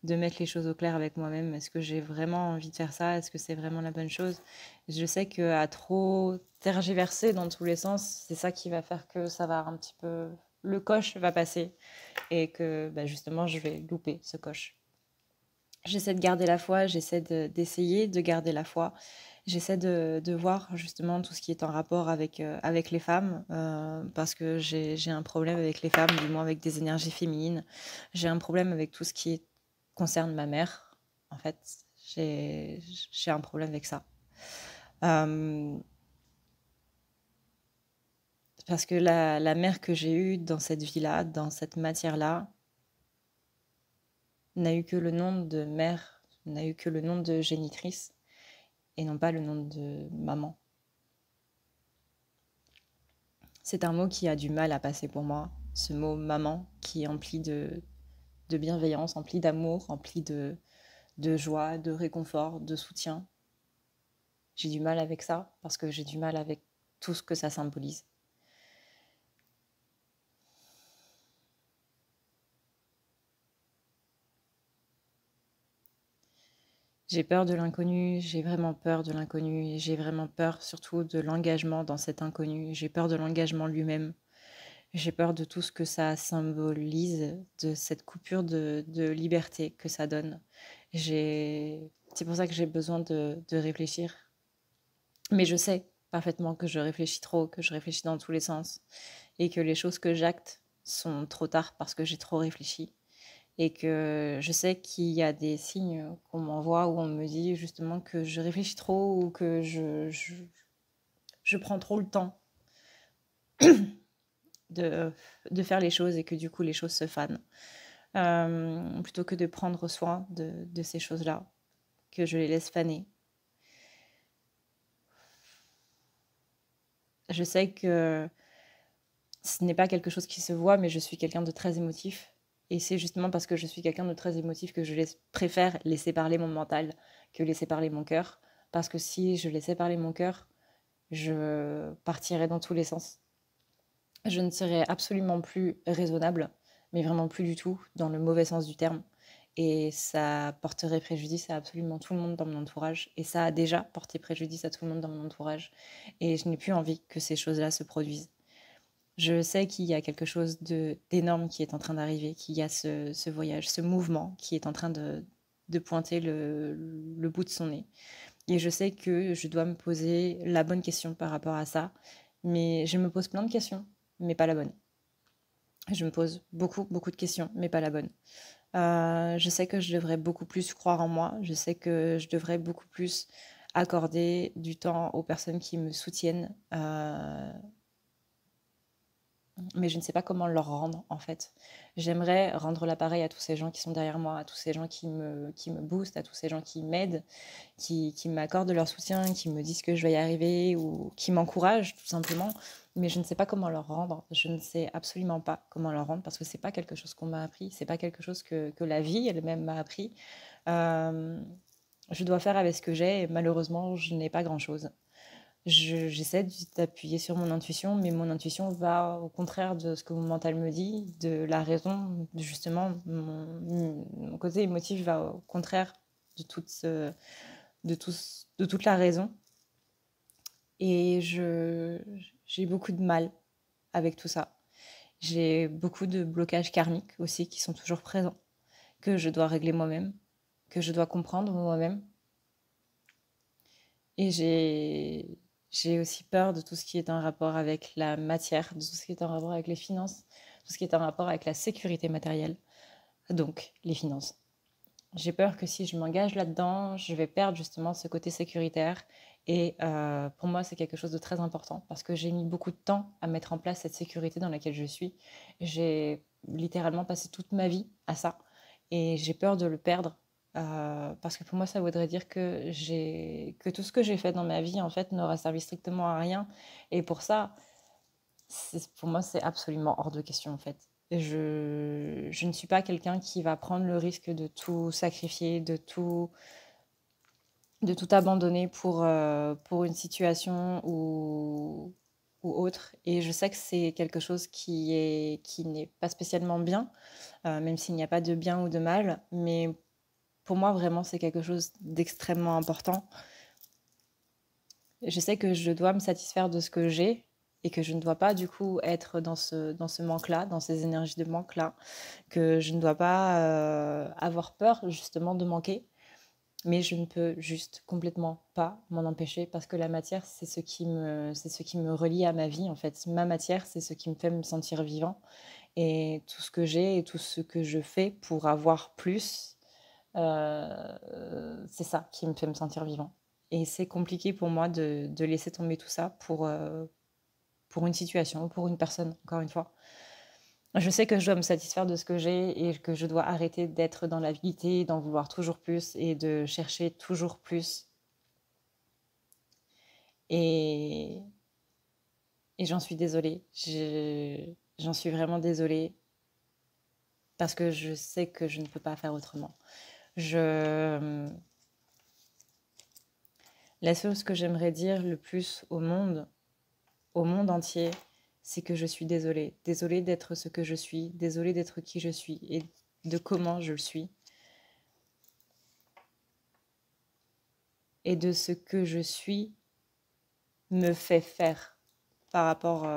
mettre les choses au clair avec moi-même. Est-ce que j'ai vraiment envie de faire ça? Est-ce que c'est vraiment la bonne chose? Je sais qu'à trop tergiverser dans tous les sens, c'est ça qui va faire que ça va un petit peu... Le coche va passer et que justement, je vais louper ce coche. J'essaie de garder la foi, d'essayer de garder la foi. J'essaie de voir justement tout ce qui est en rapport avec les femmes, parce que j'ai un problème avec les femmes, du moins avec des énergies féminines. J'ai un problème avec tout ce qui concerne ma mère. En fait, j'ai un problème avec ça. Parce que la mère que j'ai eue dans cette vie-là, dans cette matière-là, n'a eu que le nom de mère, n'a eu que le nom de génitrice, et non pas le nom de maman. C'est un mot qui a du mal à passer pour moi, ce mot maman, qui est empli de bienveillance, empli d'amour, empli de joie, de réconfort, de soutien. J'ai du mal avec ça, parce que j'ai du mal avec tout ce que ça symbolise. J'ai peur de l'inconnu, j'ai vraiment peur de l'inconnu, et j'ai vraiment peur surtout de l'engagement dans cet inconnu. J'ai peur de l'engagement lui-même. J'ai peur de tout ce que ça symbolise, de cette coupure de liberté que ça donne. C'est pour ça que j'ai besoin de réfléchir. Mais je sais parfaitement que je réfléchis trop, que je réfléchis dans tous les sens, et que les choses que j'acte sont trop tard parce que j'ai trop réfléchi. Et que je sais qu'il y a des signes qu'on m'envoie où on me dit justement que je réfléchis trop ou que je prends trop le temps de faire les choses et que du coup les choses se fanent. Plutôt que de prendre soin de ces choses-là, que je les laisse faner. Je sais que ce n'est pas quelque chose qui se voit, mais je suis quelqu'un de très émotif. Et c'est justement parce que je suis quelqu'un de très émotif que préfère laisser parler mon mental que laisser parler mon cœur. Parce que si je laissais parler mon cœur, je partirais dans tous les sens. Je ne serais absolument plus raisonnable, mais vraiment plus du tout, dans le mauvais sens du terme. Et ça porterait préjudice à absolument tout le monde dans mon entourage. Et ça a déjà porté préjudice à tout le monde dans mon entourage. Et je n'ai plus envie que ces choses-là se produisent. Je sais qu'il y a quelque chose d'énorme qui est en train d'arriver, qu'il y a ce voyage, ce mouvement qui est en train de pointer le bout de son nez. Et je sais que je dois me poser la bonne question par rapport à ça. Mais je me pose plein de questions, mais pas la bonne. Je me pose beaucoup, beaucoup de questions, mais pas la bonne. Je sais que je devrais beaucoup plus croire en moi. Je sais que je devrais beaucoup plus accorder du temps aux personnes qui me soutiennent. Mais je ne sais pas comment leur rendre, en fait. J'aimerais rendre l'appareil à tous ces gens qui sont derrière moi, à tous ces gens qui me boostent, à tous ces gens qui m'aident, qui m'accordent leur soutien, qui me disent que je vais y arriver ou qui m'encouragent, tout simplement. Mais je ne sais pas comment leur rendre. Je ne sais absolument pas comment leur rendre parce que c'est pas quelque chose qu'on m'a appris. C'est pas quelque chose que la vie elle-même m'a appris. Je dois faire avec ce que j'ai et malheureusement, je n'ai pas grand-chose. J'essaie d'appuyer sur mon intuition, mais mon intuition va au contraire de ce que mon mental me dit, de la raison, justement, mon côté émotif va au contraire de toute la raison. Et j'ai beaucoup de mal avec tout ça. J'ai beaucoup de blocages karmiques aussi qui sont toujours présents, que je dois régler moi-même, que je dois comprendre moi-même. Et j'ai aussi peur de tout ce qui est en rapport avec la matière, de tout ce qui est en rapport avec les finances, tout ce qui est en rapport avec la sécurité matérielle, donc les finances. J'ai peur que si je m'engage là-dedans, je vais perdre justement ce côté sécuritaire. Et pour moi, c'est quelque chose de très important parce que j'ai mis beaucoup de temps à mettre en place cette sécurité dans laquelle je suis. J'ai littéralement passé toute ma vie à ça et j'ai peur de le perdre. Parce que pour moi, ça voudrait dire que tout ce que j'ai fait dans ma vie, en fait, n'aura servi strictement à rien. Et pour ça, pour moi, c'est absolument hors de question, en fait. Je ne suis pas quelqu'un qui va prendre le risque de tout sacrifier, de tout abandonner pour une situation ou autre. Et je sais que c'est quelque chose qui n'est pas spécialement bien, même s'il n'y a pas de bien ou de mal. Mais pour moi, vraiment, c'est quelque chose d'extrêmement important. Je sais que je dois me satisfaire de ce que j'ai et que je ne dois pas du coup être dans ce manque-là, dans ces énergies de manque-là, que je ne dois pas avoir peur justement de manquer, mais je ne peux juste complètement pas m'en empêcher parce que la matière, c'est ce qui me relie à ma vie en fait. Ma matière, c'est ce qui me fait me sentir vivant et tout ce que j'ai et tout ce que je fais pour avoir plus, c'est ça qui me fait me sentir vivant. Et c'est compliqué pour moi de laisser tomber tout ça pour une situation, pour une personne, encore une fois. Je sais que je dois me satisfaire de ce que j'ai et que je dois arrêter d'être dans l'avidité, d'en vouloir toujours plus et de chercher toujours plus. Et, et j'en suis désolée. J'en suis vraiment désolée parce que je sais que je ne peux pas faire autrement. La chose que j'aimerais dire le plus au monde entier, c'est que je suis désolée. Désolée d'être ce que je suis, désolée d'être qui je suis et de comment je le suis. Et de ce que je suis me fait faire par rapport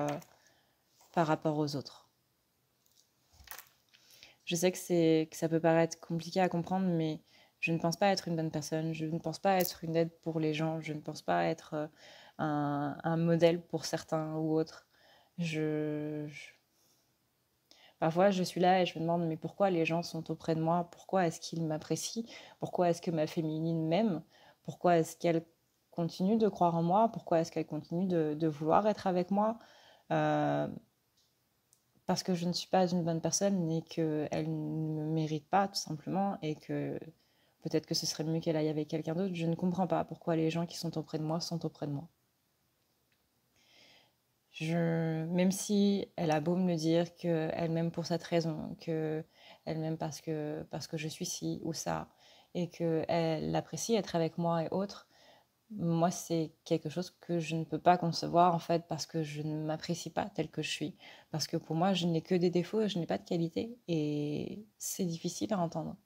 aux autres. Je sais que ça peut paraître compliqué à comprendre, mais je ne pense pas être une bonne personne, je ne pense pas être une aide pour les gens, je ne pense pas être un modèle pour certains ou autres. Parfois, je suis là et je me demande, mais pourquoi les gens sont auprès de moi? Pourquoi est-ce qu'ils m'apprécient? Pourquoi est-ce que ma féminine m'aime? Pourquoi est-ce qu'elle continue de croire en moi? Pourquoi est-ce qu'elle continue de vouloir être avec moi? Euh, Parce que je ne suis pas une bonne personne et qu'elle ne me mérite pas, tout simplement, et que peut-être que ce serait mieux qu'elle aille avec quelqu'un d'autre. Je ne comprends pas pourquoi les gens qui sont auprès de moi sont auprès de moi. Même si elle a beau me le dire, qu'elle m'aime pour cette raison, qu'elle m'aime parce que je suis ci ou ça, et qu'elle apprécie être avec moi et autres, moi, c'est quelque chose que je ne peux pas concevoir en fait parce que je ne m'apprécie pas telle que je suis. Parce que pour moi, je n'ai que des défauts et je n'ai pas de qualité. Et c'est difficile à entendre.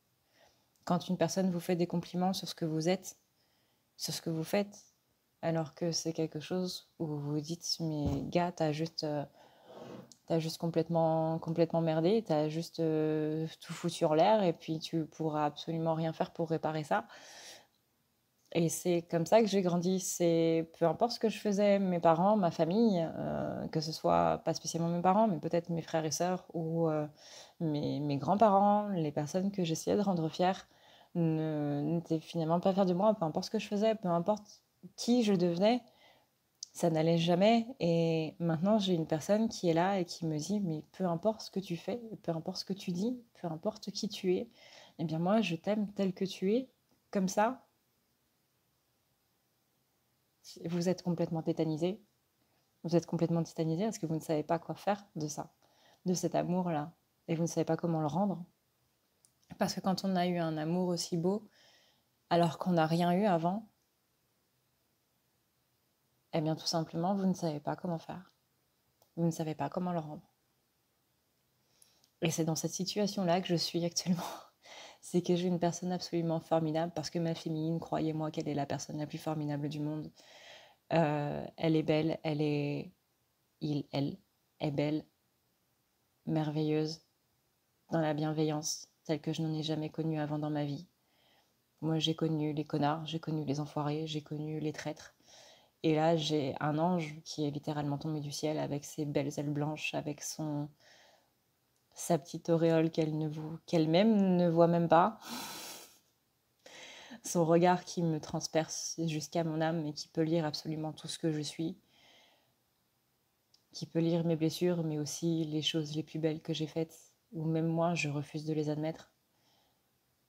Quand une personne vous fait des compliments sur ce que vous êtes, sur ce que vous faites, alors que c'est quelque chose où vous vous dites, mais gars, t'as juste complètement merdé, t'as juste tout foutu en l'air et puis tu pourras absolument rien faire pour réparer ça. Et c'est comme ça que j'ai grandi. C'est peu importe ce que je faisais, mes parents, ma famille, que ce soit pas spécialement mes parents, mais peut-être mes frères et sœurs ou mes grands-parents, les personnes que j'essayais de rendre fiers, n'étaient finalement pas fiers de moi. Peu importe ce que je faisais, peu importe qui je devenais, ça n'allait jamais. Et maintenant, j'ai une personne qui est là et qui me dit, mais peu importe ce que tu fais, peu importe ce que tu dis, peu importe qui tu es, eh bien moi, je t'aime tel que tu es, comme ça. Vous êtes complètement tétanisé. Vous êtes complètement tétanisé parce que vous ne savez pas quoi faire de ça, de cet amour-là. Et vous ne savez pas comment le rendre. Parce que quand on a eu un amour aussi beau, alors qu'on n'a rien eu avant, eh bien tout simplement, vous ne savez pas comment faire. Vous ne savez pas comment le rendre. Et c'est dans cette situation-là que je suis actuellement. C'est que j'ai une personne absolument formidable parce que ma féminine, croyez-moi qu'elle est la personne la plus formidable du monde. Elle est belle, elle est belle, merveilleuse, dans la bienveillance, telle que je n'en ai jamais connue avant dans ma vie. Moi, j'ai connu les connards, j'ai connu les enfoirés, j'ai connu les traîtres. Et là, j'ai un ange qui est littéralement tombé du ciel avec ses belles ailes blanches, avec sa petite auréole qu'elle-même ne voit même pas. Son regard qui me transperce jusqu'à mon âme et qui peut lire absolument tout ce que je suis. Qui peut lire mes blessures, mais aussi les choses les plus belles que j'ai faites, ou même moi, je refuse de les admettre.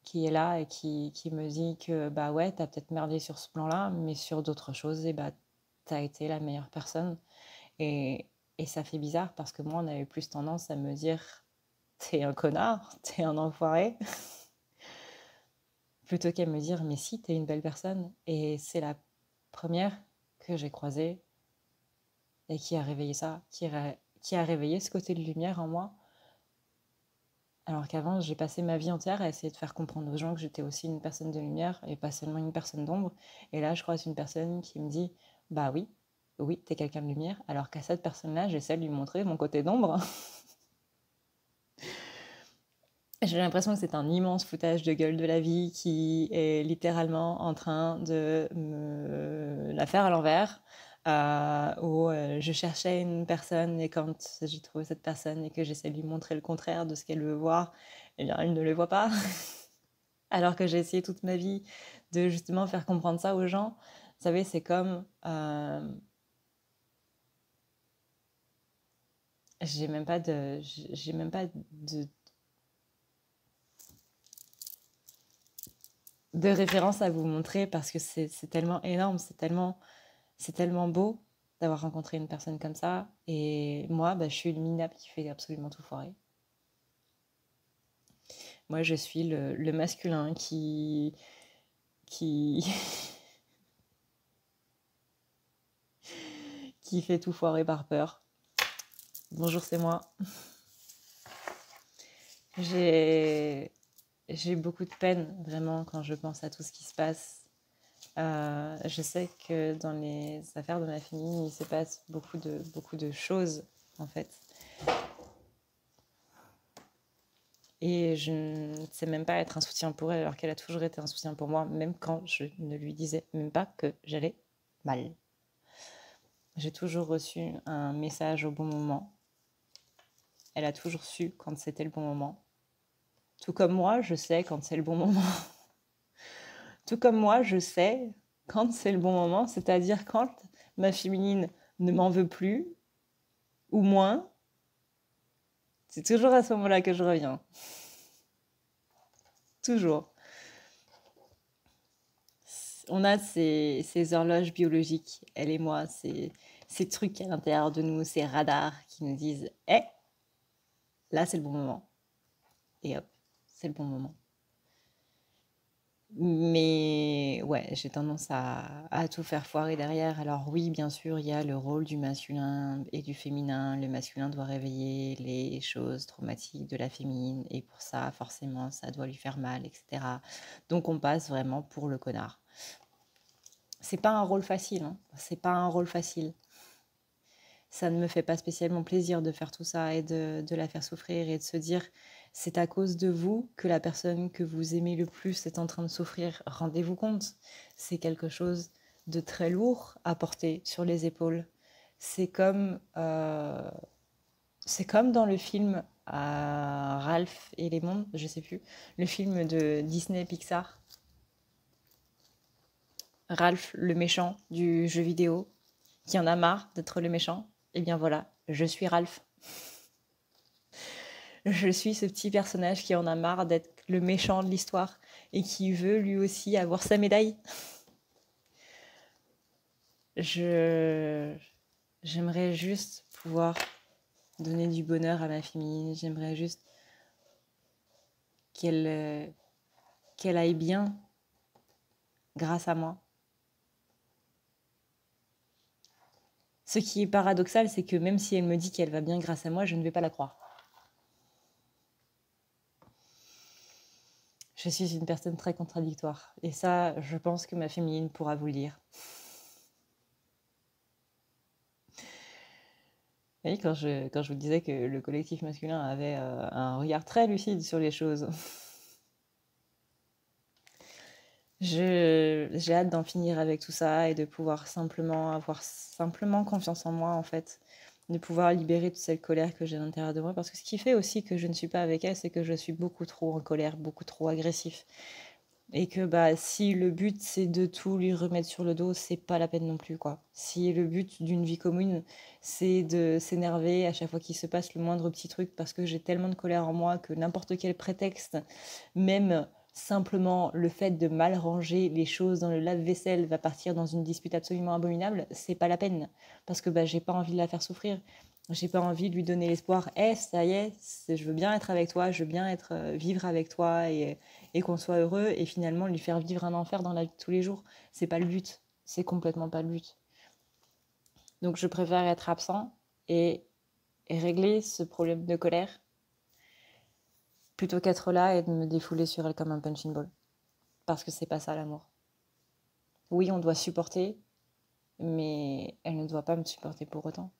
Qui est là et qui me dit que bah ouais, t'as peut-être merdé sur ce plan-là, mais sur d'autres choses, et bah t'as été la meilleure personne. Et, et ça fait bizarre parce que moi, on avait plus tendance à me dire t'es un connard, t'es un enfoiré, plutôt qu'à me dire mais si, t'es une belle personne. Et c'est la première que j'ai croisée et qui a réveillé ça, qui a réveillé ce côté de lumière en moi. Alors qu'avant, j'ai passé ma vie entière à essayer de faire comprendre aux gens que j'étais aussi une personne de lumière et pas seulement une personne d'ombre. Et là, je croise une personne qui me dit « Bah oui, oui, t'es quelqu'un de lumière », alors qu'à cette personne-là, j'essaie de lui montrer mon côté d'ombre. J'ai l'impression que c'est un immense foutage de gueule de la vie qui est littéralement en train de me la faire à l'envers. Où je cherchais une personne et quand j'ai trouvé cette personne et que j'essaie de lui montrer le contraire de ce qu'elle veut voir, eh bien elle ne le voit pas. Alors que j'ai essayé toute ma vie de justement faire comprendre ça aux gens. Vous savez, c'est comme... j'ai même pas de référence à vous montrer parce que c'est tellement énorme, c'est tellement beau d'avoir rencontré une personne comme ça. Et moi, je suis une minable qui fait absolument tout foirer. Moi, je suis le masculin qui qui fait tout foirer par peur. Bonjour, c'est moi. J'ai beaucoup de peine, vraiment, quand je pense à tout ce qui se passe. Je sais que dans les affaires de ma famille, il se passe beaucoup de choses, en fait. Et je ne sais même pas être un soutien pour elle, alors qu'elle a toujours été un soutien pour moi, même quand je ne lui disais même pas que j'allais mal. J'ai toujours reçu un message au bon moment. Elle a toujours su quand c'était le bon moment. Tout comme moi, je sais quand c'est le bon moment. Tout comme moi, je sais quand c'est le bon moment, c'est-à-dire quand ma féminine ne m'en veut plus, ou moins. C'est toujours à ce moment-là que je reviens. Toujours. On a ces horloges biologiques, elle et moi, ces trucs à l'intérieur de nous, ces radars qui nous disent « Eh, là c'est le bon moment. » Et hop, c'est le bon moment. Mais ouais, j'ai tendance à tout faire foirer derrière. Alors oui, bien sûr, il y a le rôle du masculin et du féminin. Le masculin doit réveiller les choses traumatiques de la féminine. Et pour ça, forcément, ça doit lui faire mal, etc. Donc on passe vraiment pour le connard. C'est pas un rôle facile, hein. C'est pas un rôle facile. Ça ne me fait pas spécialement plaisir de faire tout ça et de la faire souffrir et de se dire c'est à cause de vous que la personne que vous aimez le plus est en train de souffrir. Rendez-vous compte, c'est quelque chose de très lourd à porter sur les épaules. C'est comme dans le film Ralph et les mondes, je sais plus, le film de Disney Pixar. Ralph, le méchant du jeu vidéo, qui en a marre d'être le méchant. Eh bien voilà, je suis Ralph. Je suis ce petit personnage qui en a marre d'être le méchant de l'histoire et qui veut lui aussi avoir sa médaille. J'aimerais juste pouvoir donner du bonheur à ma féminine. J'aimerais juste qu'elle aille bien grâce à moi. Ce qui est paradoxal, c'est que même si elle me dit qu'elle va bien grâce à moi, je ne vais pas la croire. Je suis une personne très contradictoire. Et ça, je pense que ma féminine pourra vous le dire. Oui, quand je vous disais que le collectif masculin avait un regard très lucide sur les choses. J'ai hâte d'en finir avec tout ça et de pouvoir avoir simplement confiance en moi, en fait. De pouvoir libérer toute cette colère que j'ai à l'intérieur de moi. Parce que ce qui fait aussi que je ne suis pas avec elle, c'est que je suis beaucoup trop en colère, beaucoup trop agressif. Et que si le but c'est de tout lui remettre sur le dos, c'est pas la peine non plus, quoi. Si le but d'une vie commune c'est de s'énerver à chaque fois qu'il se passe le moindre petit truc parce que j'ai tellement de colère en moi que n'importe quel prétexte, même simplement le fait de mal ranger les choses dans le lave-vaisselle va partir dans une dispute absolument abominable, c'est pas la peine. Parce que j'ai pas envie de la faire souffrir. J'ai pas envie de lui donner l'espoir. Ça y est, je veux bien être avec toi, je veux bien vivre avec toi et qu'on soit heureux et finalement lui faire vivre un enfer dans la vie de tous les jours. C'est pas le but. C'est complètement pas le but. Donc je préfère être absent et régler ce problème de colère plutôt qu'être là et de me défouler sur elle comme un punching ball. Parce que c'est pas ça l'amour. Oui, on doit supporter, mais elle ne doit pas me supporter pour autant.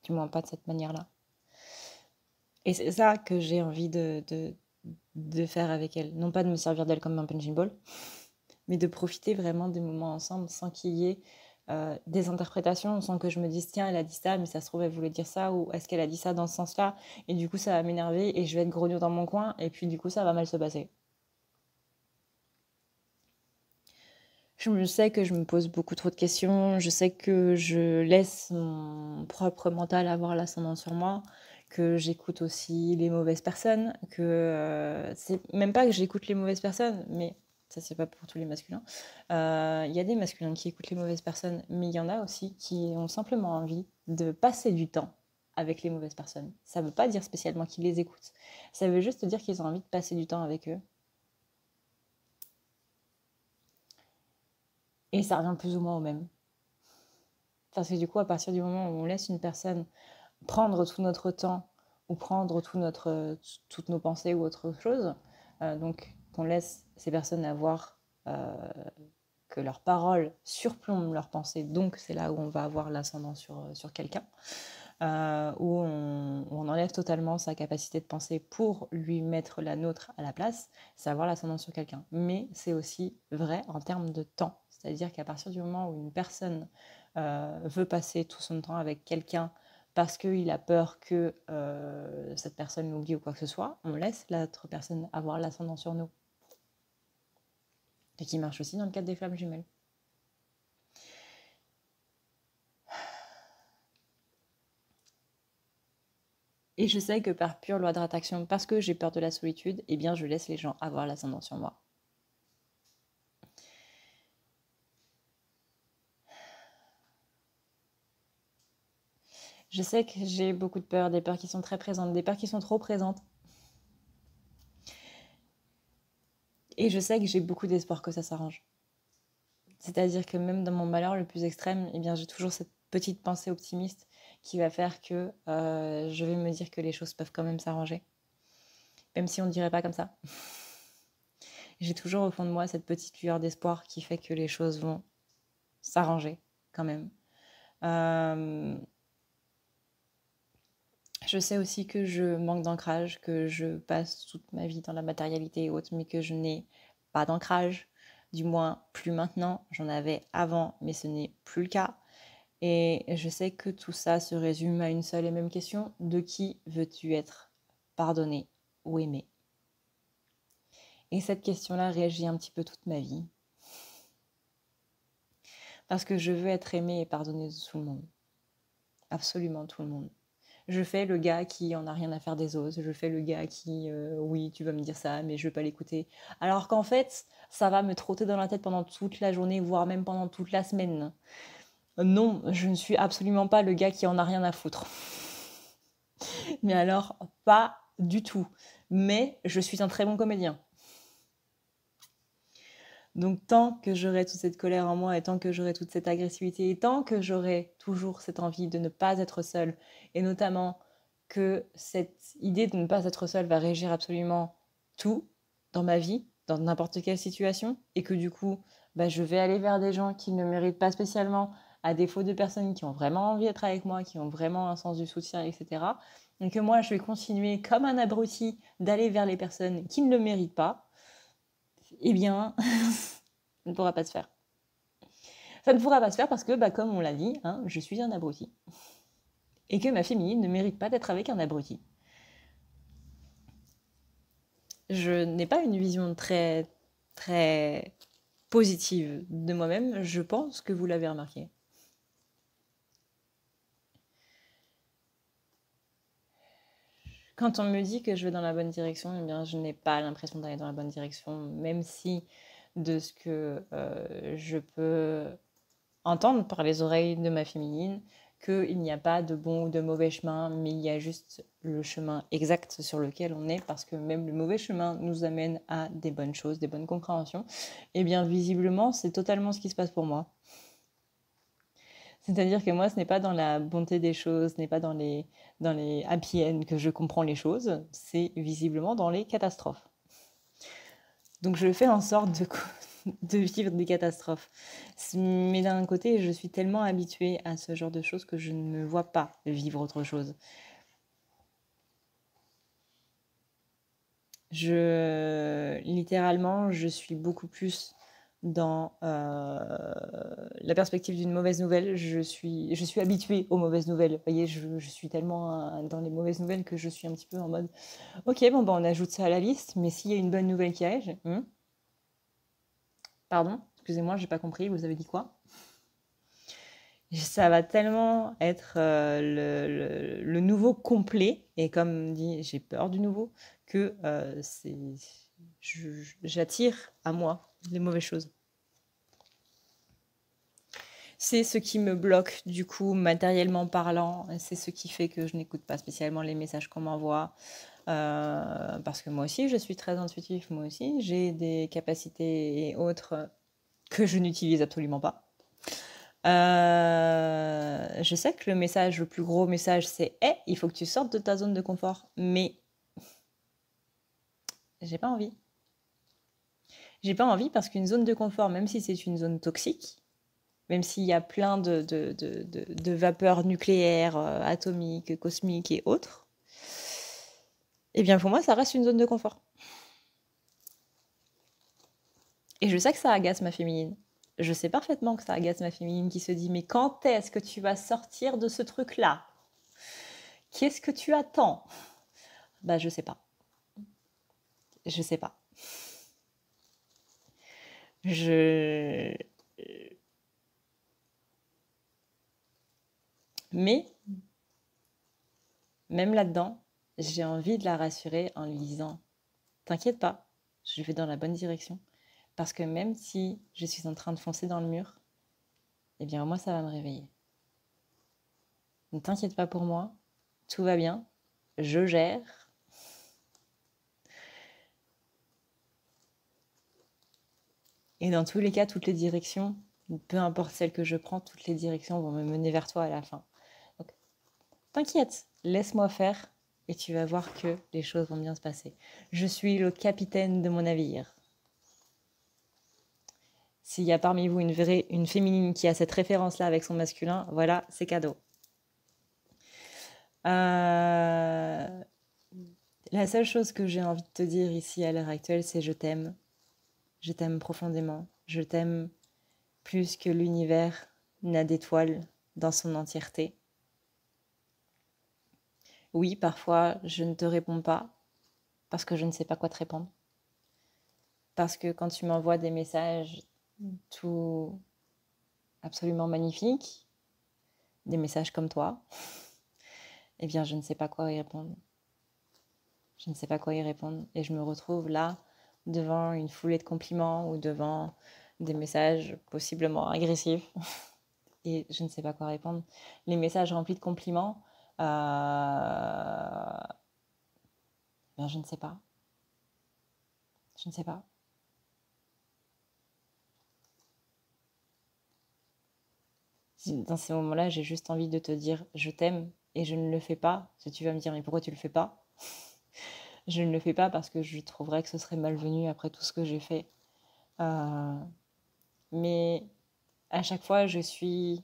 Du moins pas de cette manière-là. Et c'est ça que j'ai envie de faire avec elle. Non pas de me servir d'elle comme un punching ball, mais de profiter vraiment des moments ensemble sans qu'il y ait des interprétations, sans que je me dise tiens elle a dit ça mais ça se trouve elle voulait dire ça, ou est-ce qu'elle a dit ça dans ce sens-là, et du coup ça va m'énerver et je vais être grognon dans mon coin et puis du coup ça va mal se passer. Je sais que je me pose beaucoup trop de questions, je sais que je laisse mon propre mental avoir l'ascendant sur moi, que j'écoute aussi les mauvaises personnes, que c'est même pas que j'écoute les mauvaises personnes, mais ça c'est pas pour tous les masculins. Il y a des masculins qui écoutent les mauvaises personnes, mais il y en a aussi qui ont simplement envie de passer du temps avec les mauvaises personnes. Ça veut pas dire spécialement qu'ils les écoutent, ça veut juste dire qu'ils ont envie de passer du temps avec eux. Et ça revient plus ou moins au même. Parce que du coup, à partir du moment où on laisse une personne prendre tout notre temps ou prendre toutes nos pensées ou autre chose, donc qu'on laisse ces personnes avoir que leurs paroles surplombent leurs pensées, donc c'est là où on va avoir l'ascendant sur quelqu'un, où on enlève totalement sa capacité de penser pour lui mettre la nôtre à la place, c'est avoir l'ascendant sur quelqu'un. Mais c'est aussi vrai en termes de temps, c'est-à-dire qu'à partir du moment où une personne veut passer tout son temps avec quelqu'un parce qu'il a peur que cette personne l'oublie ou quoi que ce soit, on laisse l'autre personne avoir l'ascendant sur nous. Et qui marche aussi dans le cadre des flammes jumelles. Et je sais que par pure loi de l'attraction, parce que j'ai peur de la solitude, eh bien je laisse les gens avoir l'ascendant sur moi. Je sais que j'ai beaucoup de peurs, des peurs qui sont très présentes, des peurs qui sont trop présentes. Et je sais que j'ai beaucoup d'espoir que ça s'arrange. C'est-à-dire que même dans mon malheur le plus extrême, eh bien j'ai toujours cette petite pensée optimiste qui va faire que je vais me dire que les choses peuvent quand même s'arranger. Même si on ne dirait pas comme ça. J'ai toujours au fond de moi cette petite lueur d'espoir qui fait que les choses vont s'arranger quand même. Je sais aussi que je manque d'ancrage, que je passe toute ma vie dans la matérialité et autres, mais que je n'ai pas d'ancrage, du moins plus maintenant. J'en avais avant, mais ce n'est plus le cas. Et je sais que tout ça se résume à une seule et même question: de qui veux-tu être pardonné ou aimé? Et cette question-là régit un petit peu toute ma vie. Parce que je veux être aimé et pardonné de tout le monde. Absolument tout le monde. Je fais le gars qui en a rien à faire des autres. Je fais le gars qui, oui, tu vas me dire ça, mais je veux pas l'écouter. Alors qu'en fait, ça va me trotter dans la tête pendant toute la journée, voire même pendant toute la semaine. Non, je ne suis absolument pas le gars qui en a rien à foutre. Mais alors, pas du tout. Mais je suis un très bon comédien. Donc tant que j'aurai toute cette colère en moi, et tant que j'aurai toute cette agressivité, et tant que j'aurai toujours cette envie de ne pas être seule, et notamment que cette idée de ne pas être seule va régir absolument tout dans ma vie, dans n'importe quelle situation, et que du coup, je vais aller vers des gens qui ne méritent pas spécialement, à défaut de personnes qui ont vraiment envie d'être avec moi, qui ont vraiment un sens du soutien, etc. Et que moi, je vais continuer comme un abruti d'aller vers les personnes qui ne le méritent pas, eh bien, ça ne pourra pas se faire. Ça ne pourra pas se faire parce que, comme on l'a dit, hein, je suis un abruti. Et que ma féminine ne mérite pas d'être avec un abruti. Je n'ai pas une vision très, très positive de moi-même. Je pense que vous l'avez remarqué. Quand on me dit que je vais dans la bonne direction, eh bien, je n'ai pas l'impression d'aller dans la bonne direction, même si de ce que je peux entendre par les oreilles de ma féminine, qu'il n'y a pas de bon ou de mauvais chemin, mais il y a juste le chemin exact sur lequel on est, parce que même le mauvais chemin nous amène à des bonnes choses, des bonnes compréhensions. Et bien visiblement, c'est totalement ce qui se passe pour moi. C'est-à-dire que moi, ce n'est pas dans la bonté des choses, ce n'est pas dans les happy end que je comprends les choses, c'est visiblement dans les catastrophes. Donc je fais en sorte de vivre des catastrophes. Mais d'un côté, je suis tellement habituée à ce genre de choses que je ne me vois pas vivre autre chose. Littéralement, je suis beaucoup plus dans la perspective d'une mauvaise nouvelle. Je suis habituée aux mauvaises nouvelles. Vous voyez, je suis tellement dans les mauvaises nouvelles que je suis un petit peu en mode ok, bon, on ajoute ça à la liste, mais s'il y a une bonne nouvelle qui arrive, pardon, excusez-moi, j'ai pas compris, vous avez dit quoi? Ça va tellement être le nouveau complet, et comme dit, j'ai peur du nouveau, que j'attire à moi les mauvaises choses. C'est ce qui me bloque, du coup, matériellement parlant. C'est ce qui fait que je n'écoute pas spécialement les messages qu'on m'envoie. Parce que moi aussi, je suis très intuitif. Moi aussi, j'ai des capacités et autres que je n'utilise absolument pas. Je sais que le plus gros message, c'est « Hey, il faut que tu sortes de ta zone de confort. » Mais j'ai pas envie. J'ai pas envie parce qu'une zone de confort, même si c'est une zone toxique, même s'il y a plein de vapeurs nucléaires, atomiques, cosmiques et autres, eh bien pour moi, ça reste une zone de confort. Et je sais que ça agace ma féminine. Je sais parfaitement que ça agace ma féminine qui se dit « Mais quand est-ce que tu vas sortir de ce truc-là? Qu'est-ce que tu attends ?» Bah, je sais pas. Je sais pas. Mais, même là-dedans, j'ai envie de la rassurer en lui disant « T'inquiète pas, je vais dans la bonne direction. » Parce que même si je suis en train de foncer dans le mur, eh bien moi, ça va me réveiller. Ne t'inquiète pas pour moi, tout va bien, je gère. Et dans tous les cas, toutes les directions, peu importe celle que je prends, toutes les directions vont me mener vers toi à la fin. Donc, t'inquiète, laisse-moi faire et tu vas voir que les choses vont bien se passer. Je suis le capitaine de mon navire. S'il y a parmi vous une féminine qui a cette référence-là avec son masculin, voilà, c'est cadeau. La seule chose que j'ai envie de te dire ici à l'heure actuelle, c'est je t'aime. Je t'aime profondément. Je t'aime plus que l'univers n'a d'étoiles dans son entièreté. Oui, parfois, je ne te réponds pas parce que je ne sais pas quoi te répondre. Parce que quand tu m'envoies des messages tout absolument magnifiques, des messages comme toi, eh bien, je ne sais pas quoi y répondre. Je ne sais pas quoi y répondre. Et je me retrouve là, devant une foulée de compliments ou devant des messages possiblement agressifs. Et je ne sais pas quoi répondre. Les messages remplis de compliments, ben, je ne sais pas. Je ne sais pas. Dans ces moments-là, j'ai juste envie de te dire « je t'aime » et je ne le fais pas. Si tu vas me dire « mais pourquoi tu le fais pas ?» Je ne le fais pas parce que je trouverais que ce serait malvenu après tout ce que j'ai fait. Mais à chaque fois, je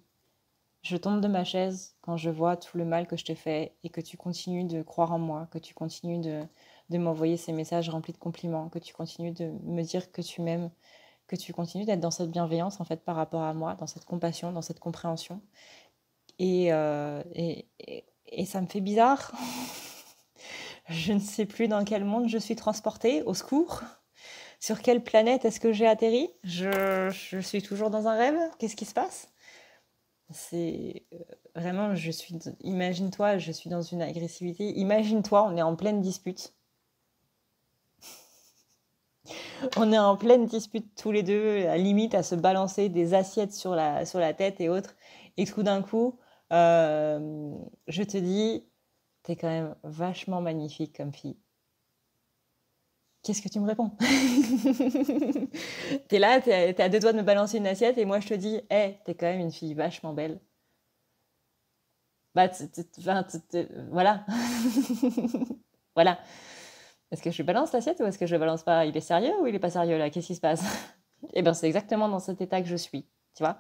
tombe de ma chaise quand je vois tout le mal que je te fais et que tu continues de croire en moi, que tu continues de m'envoyer ces messages remplis de compliments, que tu continues de me dire que tu m'aimes, que tu continues d'être dans cette bienveillance en fait par rapport à moi, dans cette compassion, dans cette compréhension. Et ça me fait bizarre. Je ne sais plus dans quel monde je suis transportée, au secours. Sur quelle planète est-ce que j'ai atterri? Je suis toujours dans un rêve? Qu'est-ce qui se passe? C'est vraiment, imagine-toi, je suis dans une agressivité. Imagine-toi, on est en pleine dispute. On est en pleine dispute tous les deux, à limite à se balancer des assiettes sur la tête et autres. Et tout d'un coup, je te dis, t'es quand même vachement magnifique comme fille. Qu'est-ce que tu me réponds? T'es là, t'es à deux doigts de me balancer une assiette et moi je te dis, hey, t'es quand même une fille vachement belle. Bah, voilà. Voilà. Est-ce que je balance l'assiette ou est-ce que je balance pas? Il est sérieux ou il est pas sérieux là? Qu'est-ce qui se passe? Eh bien, c'est exactement dans cet état que je suis, tu vois?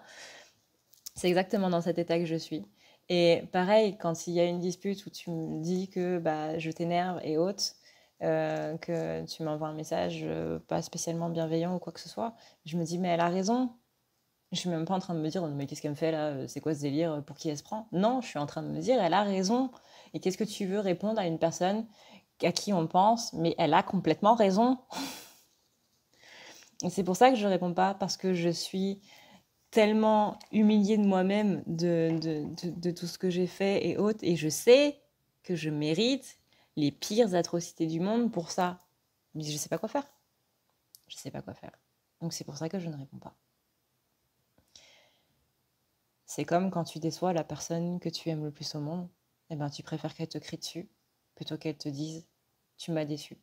C'est exactement dans cet état que je suis. Et pareil, quand il y a une dispute où tu me dis que bah, je t'énerve et autres, que tu m'envoies un message pas spécialement bienveillant ou quoi que ce soit, je me dis mais elle a raison. Je suis même pas en train de me dire mais qu'est-ce qu'elle me fait là? C'est quoi ce délire? Pour qui elle se prend? Non, je suis en train de me dire elle a raison. Et qu'est-ce que tu veux répondre à une personne à qui on pense mais elle a complètement raison? Et c'est pour ça que je réponds pas parce que je suis tellement humiliée de moi-même, de tout ce que j'ai fait et autres, et je sais que je mérite les pires atrocités du monde pour ça. Mais je sais pas quoi faire. Je sais pas quoi faire. Donc c'est pour ça que je ne réponds pas. C'est comme quand tu déçois la personne que tu aimes le plus au monde, eh ben tu préfères qu'elle te crie dessus plutôt qu'elle te dise « tu m'as déçu ».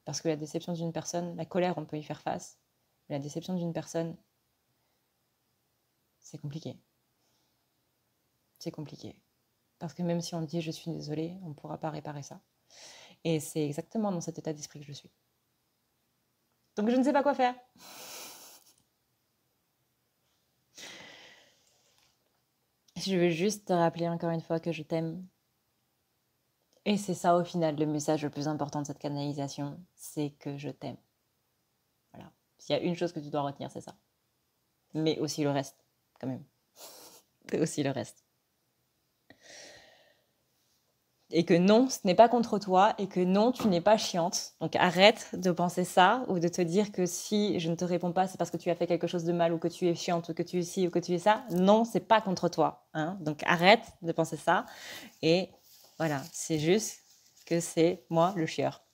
Parce que la déception d'une personne, la colère, on peut y faire face. Mais la déception d'une personne, c'est compliqué. C'est compliqué. Parce que même si on dit je suis désolée, on ne pourra pas réparer ça. Et c'est exactement dans cet état d'esprit que je suis. Donc je ne sais pas quoi faire. Je veux juste te rappeler encore une fois que je t'aime. Et c'est ça au final le message le plus important de cette canalisation, c'est que je t'aime. Voilà. S'il y a une chose que tu dois retenir, c'est ça. Mais aussi le reste, quand même. C'est aussi le reste. Et que non, ce n'est pas contre toi, et que non, tu n'es pas chiante. Donc arrête de penser ça, ou de te dire que si je ne te réponds pas, c'est parce que tu as fait quelque chose de mal, ou que tu es chiante, ou que tu es ci, ou que tu es ça. Non, c'est pas contre toi. Hein. Donc arrête de penser ça. Et voilà, c'est juste que c'est moi, le chieur,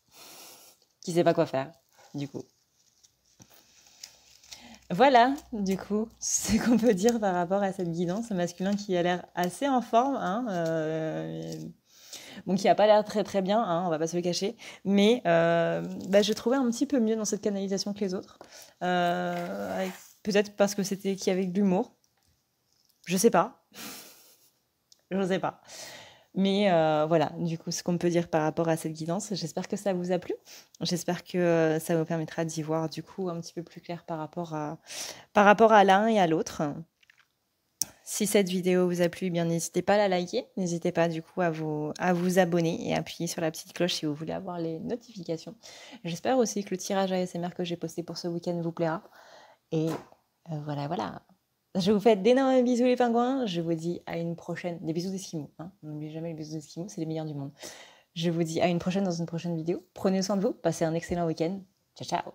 qui sait pas quoi faire, du coup. Voilà, du coup, ce qu'on peut dire par rapport à cette guidance masculin qui a l'air assez en forme, hein, bon, qui n'a pas l'air très très bien, hein, on va pas se le cacher, mais bah, je trouvais un petit peu mieux dans cette canalisation que les autres. Peut-être parce que c'était qu'il y avait de l'humour. Je sais pas. Je sais pas. Mais voilà, du coup, ce qu'on peut dire par rapport à cette guidance, j'espère que ça vous a plu. J'espère que ça vous permettra d'y voir du coup un petit peu plus clair par rapport à l'un et à l'autre. Si cette vidéo vous a plu, eh bien n'hésitez pas à la liker, n'hésitez pas du coup à vous abonner et appuyer sur la petite cloche si vous voulez avoir les notifications. J'espère aussi que le tirage ASMR que j'ai posté pour ce week-end vous plaira. Et voilà. Je vous fais d'énormes bisous les pingouins. Je vous dis à une prochaine. Des bisous d'Esquimaux. Hein. N'oubliez jamais les bisous d'Esquimaux, c'est les meilleurs du monde. Je vous dis à une prochaine dans une prochaine vidéo. Prenez soin de vous, passez un excellent week-end. Ciao, ciao.